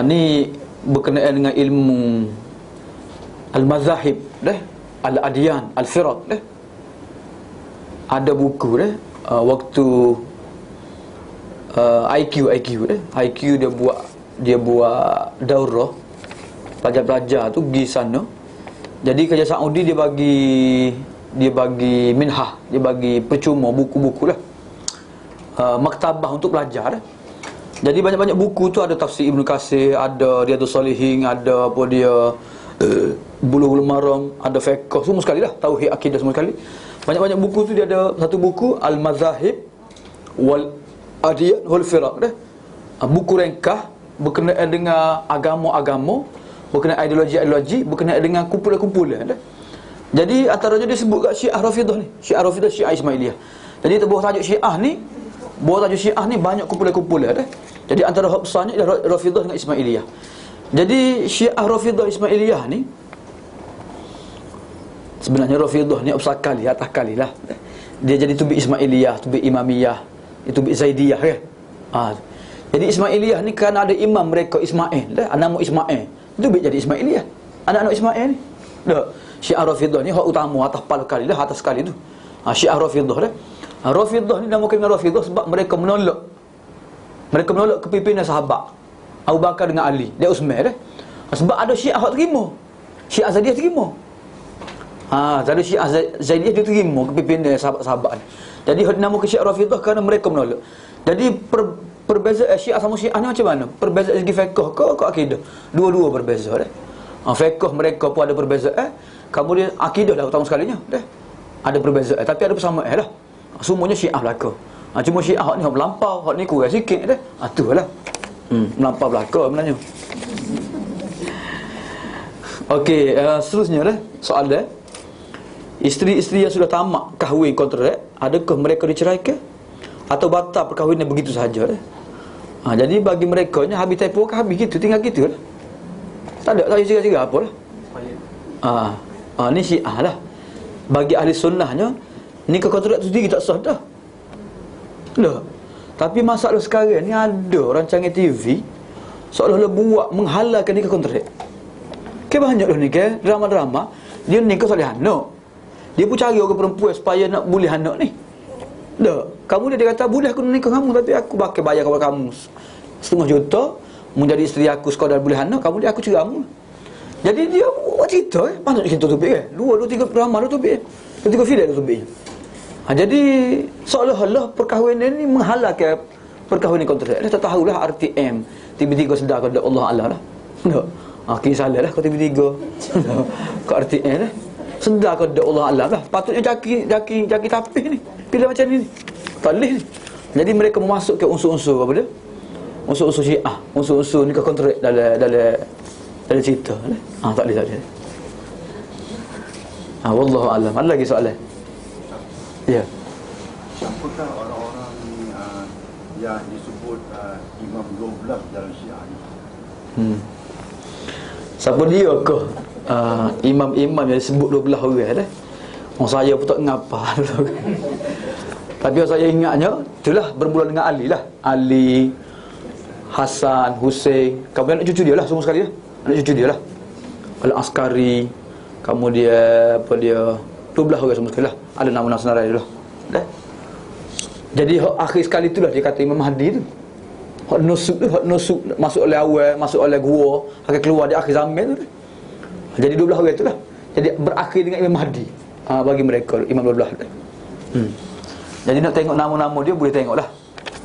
Ni berkenaan dengan ilmu al-mazahib dah, al-adyan, al-firaq dah. Ada buku dah, waktu IQ dah. IQ dia buat daurah, pelajar-pelajar tu pergi sana. Jadi kerja Saudi dia bagi minhah, dia bagi percuma buku-buku lah, maktabah untuk belajar dah. Jadi banyak-banyak buku tu, ada tafsir Ibn Katsir, ada Riyadhus Shalihin, ada apa dia Bulughul Maram, ada fiqh semua sekali lah, tauhid, akidah semua sekali. Banyak-banyak buku tu dia ada satu buku Al-Mazahib wal Adyan wal Firaq dah. Buku ringkas berkenaan dengan agama-agama, berkenaan ideologi-ideologi, berkenaan dengan kumpulan-kumpulan dah. Jadi antaranya dia sebut kat Syiah Rafidah ni, Syiah Rafidah, Syiah Ismailiyah. Jadi bawah tajuk Syiah ni banyak kumpulan-kumpulan dah. Jadi antara hak besarnya ialah Rafidah dengan Ismailiyah. Jadi Syiah Rafidah Ismailiyah ni, sebenarnya Rafidah ni besar kali, atas kali lah. Dia jadi tubik Ismailiyah, tubik Imamiyah, itu tubik Zaidiyah kan. Jadi Ismailiyah ni kerana ada imam mereka Ismail dah, nama Ismail, tubik jadi Ismailiyah. Anak-anak Ismail ni. Dah. Syiah Rafidah ni hak utama, atas pala kali lah, atas kali tu. Syiah Rafidah dah. Rafidah ni namakan dengan Rafidah sebab mereka menolak kepimpinan sahabat Abu Bakar dengan Ali, dia Utsman dah. Sebab ada Syiah hak terima, Syiah Zaidiyah terima. Ada Syiah Zaidiyah dia terima kepimpinan sahabat-sahabat ni. Jadi dinamakan Syiah Rafidah kerana mereka menolak. Jadi perbezaan Syiah sama Syiah ni macam mana? Perbezaan segi fiqh ke akidah? Dua-dua berbeza dah. Fiqh mereka pun ada perbezaan, kemudian akidah dah utama sekalinya dah. Ada perbezaan tapi ada persamaan lah. Semuanya Syiah belaka. Cuma Syiah hak ni hak melampau, hak ni kurang sikit dah. Tu lah. Melampau belaka sebenarnya. Okey, seterusnya dah soal dia. Isteri-isteri yang sudah tamat kahwin kontrak, adakah mereka diceraikan atau batal perkahwinan begitu sahaja dah? Jadi bagi mereka nya habis tempoh habis gitu, tinggal gitu lah. Tak ada cakap-cakap apa lah. Ni Syiah lah. Bagi ahli sunnahnya nikah kontrak tu sendiri tak sah dah. Dah. Tapi masalah sekarang ni ada rancangan TV seolah-olah buat menghalalkan nikah kontrak. Banyak dah nikah, drama-drama. Dia nikah soleh anak. Dia pun cari orang perempuan supaya nak boleh anak ni. Dah. Kamu dia kata, boleh aku nikah kamu, tapi aku bakal bayar kepada kamu 500,000 juta menjadi isteri aku sekadar boleh anak, kamu dia aku cerai kamu. Jadi dia buat cerita Banyak cerita topik kan. 2-3 drama tu topik. 2-3 filem tu topik. Jadi seolah-olah perkahwinan ni menghalalkan perkahwinan kontrak. Dia tak tahulah RTM. Tiba-tiba sedar kepada Allah Allah lah. Tak. Kisah salah lah kau tiba-tiba kat RTM lah. Sedar kepada Allah Allah lah. Patutnya jaki tapis ni. Pilih macam ni. Tak boleh ni. Jadi mereka memasukkan unsur-unsur apa dia? Unsur-unsur Syiah, unsur-unsur nikah kontrak dalam cerita. Tak boleh. Wallahu a'lam. Ada lagi soalan? Ya. Siapakah orang-orang yang disebut Imam 12 dalam Syiah ni? Siapa dia ke? Imam-imam yang disebut 12 orang dah. Saya pun tak ngapa. Tapi yang saya ingatnya itulah bermula dengan Ali lah. Ali, Hasan, Hussein, kemudian anak cucu dia lah semua sekali lah. Anak cucu dia lah. Al-Askari, kemudian apa dia 12 orang semua sekali lah. Ada nama-nama senarai tu lah. Jadi akhir sekali itulah dia kata Imam Mahdi tu. Hak nusuk masuk oleh awal, masuk oleh gua, akan keluar di akhir zaman tu. Jadi 12 orang itulah. Jadi berakhir dengan Imam Mahdi. Bagi mereka Imam 12 tu. Jadi nak tengok nama-nama dia boleh tengoklah.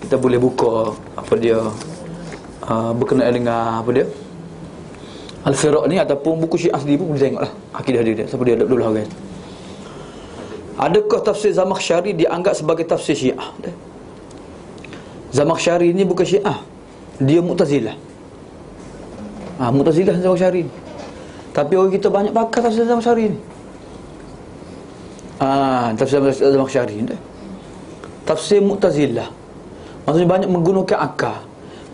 Kita boleh buka apa dia berkenaan dengan apa dia Al-Firaq ni ataupun buku Syiah sendiri pun boleh tengoklah akidah dia. Siapa dia 12 orang. Adakah tafsir Zamakhsyari dianggap sebagai tafsir Syiah? Zamakhsyari ni bukan Syiah. Dia Mu'tazilah. Mu'tazilah Zamakhsyari ni. Tapi orang kita banyak pakai tafsir Zamakhsyari ni. Tafsir Zamakhsyari ni. Tafsir Mu'tazilah. Maksudnya banyak menggunakan akal.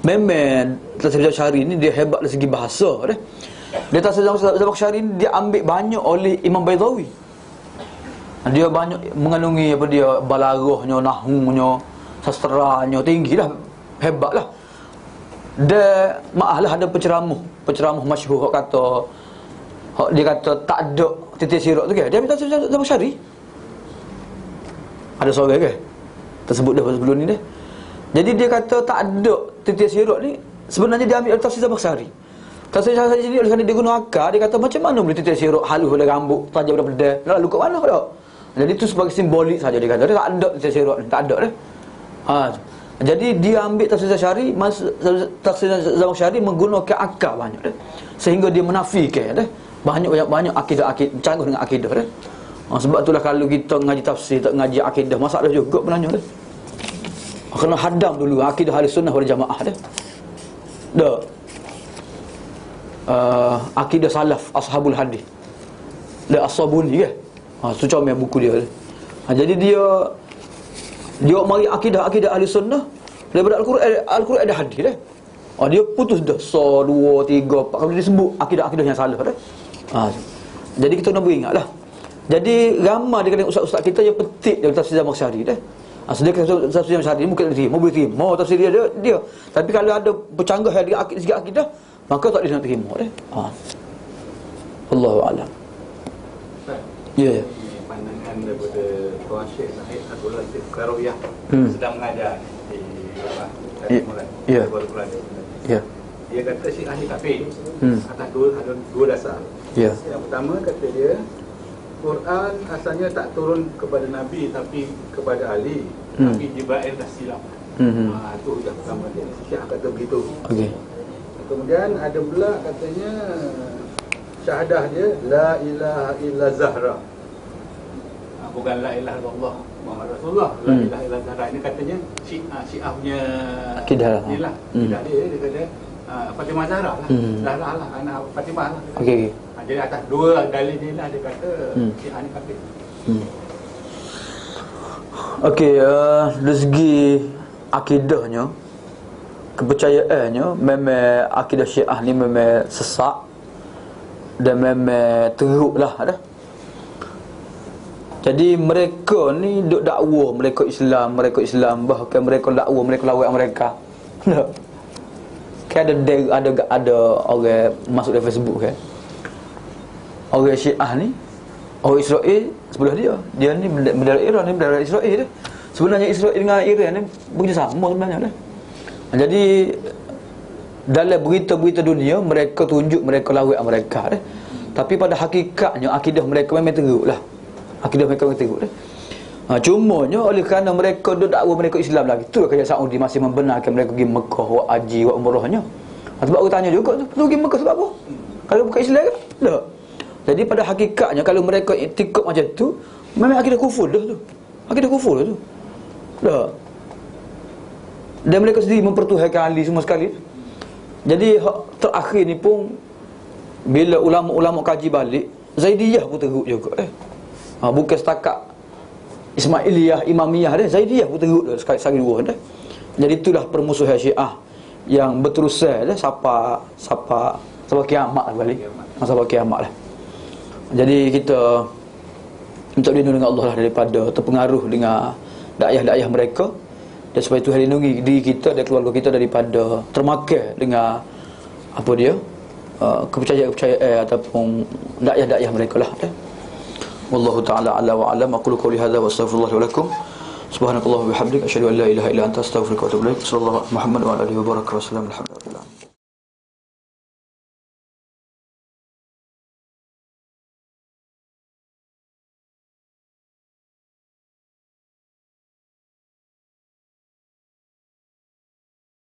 Memang tafsir Zamakhsyari ni dia hebat dari segi bahasa dah. Dia tafsir Zamakhsyari ni dia ambil banyak oleh Imam Baidawi. Dia banyak mengandungi apa dia balaghahnya, nahwunya, sastranya tinggilah, hebatlah. Dia maaflah ada penceramah masyhur hak kata dia kata tak ada titik sirat tu ke. Dia ambil tafsir Zamakhsyari. Ada seorang ke? Tersebut dah sebelum ni dah. Jadi dia kata tak ada titik sirat ni sebenarnya dia ambil tafsir Zamakhsyari. Tafsir Zamakhsyari sendiri oleh kerana dia guna akal, dia kata macam mana boleh titik sirat halus pada rambut, tajam pada pedal. Lalu kat mana dak? Jadi itu sebagai simbolik saja dia kata. Dia tak ada titik sirat ni, tak ada dah. Jadi dia ambil tafsir Zamakhsyari menggunakan akal banyak dah. Sehingga dia menafikan dah. Banyak akidah canggih dengan akidah dah. Sebab itulah kalau kita ngaji tafsir tak ngaji akidah, masalah juga benarnya dah. Kena hadam dulu akidah ahli sunnah wal jamaah dah. Dah. Akidah salaf ashabul hadis. Dah As-Sabuni ke? Tu comel buku dia. Jadi dia mari akidah ahli sunnah daripada Al-Quran ada hadis dah. Dia putus dah 1, 2, 3, 4 kalau dia sebut akidah yang salah dah. Jadi kita nak beringatlah. Jadi ramai dia kata ustaz-ustaz kita yang petik dari tafsir Zamakhsyari dah. Sedangkan tafsir Zamakhsyari ni bukan boleh terima tafsir dia. Tapi kalau ada bercanggah dengan segi akidah, maka tak boleh nak terima dah. Allahu a'lam. Ya. Pandangan daripada Tuan Syekh Zahid Abdul Latif Karawiyah sedang mengajar di Ya. Dia kata Syiah ni kafir atas dua dasar. Ya. Yang pertama kata dia Quran asalnya tak turun kepada Nabi tapi kepada Ali. Nabi Jibril dah silap. Itu hujah pertama dia. Syiah kata begitu. Okey. Kemudian ada pula katanya syahadah dia la ilaha illa Zahra. Bukan la ilaha illallah Muhammad Rasulullah. La ilaha illallah ini katanya Syiah punya Akidah lah. inilah. Tidak dia kata Fatimah Zahra lah. Zahra lah anak Fatimah lah. Okey. Jadi atas dua dalil ni lah dia kata Syiah ni kafir. Okey, dari segi akidahnya, kepercayaannya, memang akidah Syiah ni memang sesak dan memang teruk lah dah. Jadi mereka ni duk dakwa mereka Islam, bahkan mereka dakwa mereka lawan mereka. Kan ada orang masuk dalam Facebook kan. Orang Syiah ni, orang Israel sebelah dia. Dia ni bendera Iran ni, bendera Israel dia. Sebenarnya Israel dengan Iran ni bekerjasama sebenarnya dah. Jadi dalam berita-berita dunia mereka tunjuk mereka lawan mereka dah. Tapi pada hakikatnya akidah mereka memang teruk lah. Akidah mereka memang teruk dah. Cumanya oleh kerana mereka duk dakwa mereka Islam lagi, itulah kerajaan Saudi masih membenarkan mereka pergi Mekah, buat haji, buat umrahnya. Sebab orang tanya juga, tu pergi Mekah sebab apa? Kalau bukan Islam ke? Tak. Jadi pada hakikatnya kalau mereka iktikad macam tu, memang akidah kufur dah tu. Akidah kufur dah tu. Tak. Dan mereka sendiri mempertuhankan Ali semua sekali. Jadi terakhir ni pun bila ulama-ulama kaji balik, Zaidiyah pun teruk juga bukan setakat Ismailiyah, Imamiyah dah, Zaidiyah pun teruk dah sekali dua dah. Jadi itulah permusuhan Syiah yang berterusan dah sampai kiamat balik. Sampai kiamat lah. Jadi kita minta berlindung dengan Allah lah daripada terpengaruh dengan dakwah-dakwah mereka, dan supaya Tuhan lindungi diri kita dan keluarga kita daripada termakan dengan apa dia kepercayaan ataupun dakwah-dakwah mereka lah. Wallahu ta'ala ala wa alam. Aqulu qawli hadza wa astaghfirullah wa lakum. Subhanakallah wa bihamdika asyhadu an la ilaha illa anta astaghfiruka wa atubu ilaik. Sallallahu Muhammad wa alihi wa baraka wa sallam. Alhamdulillah.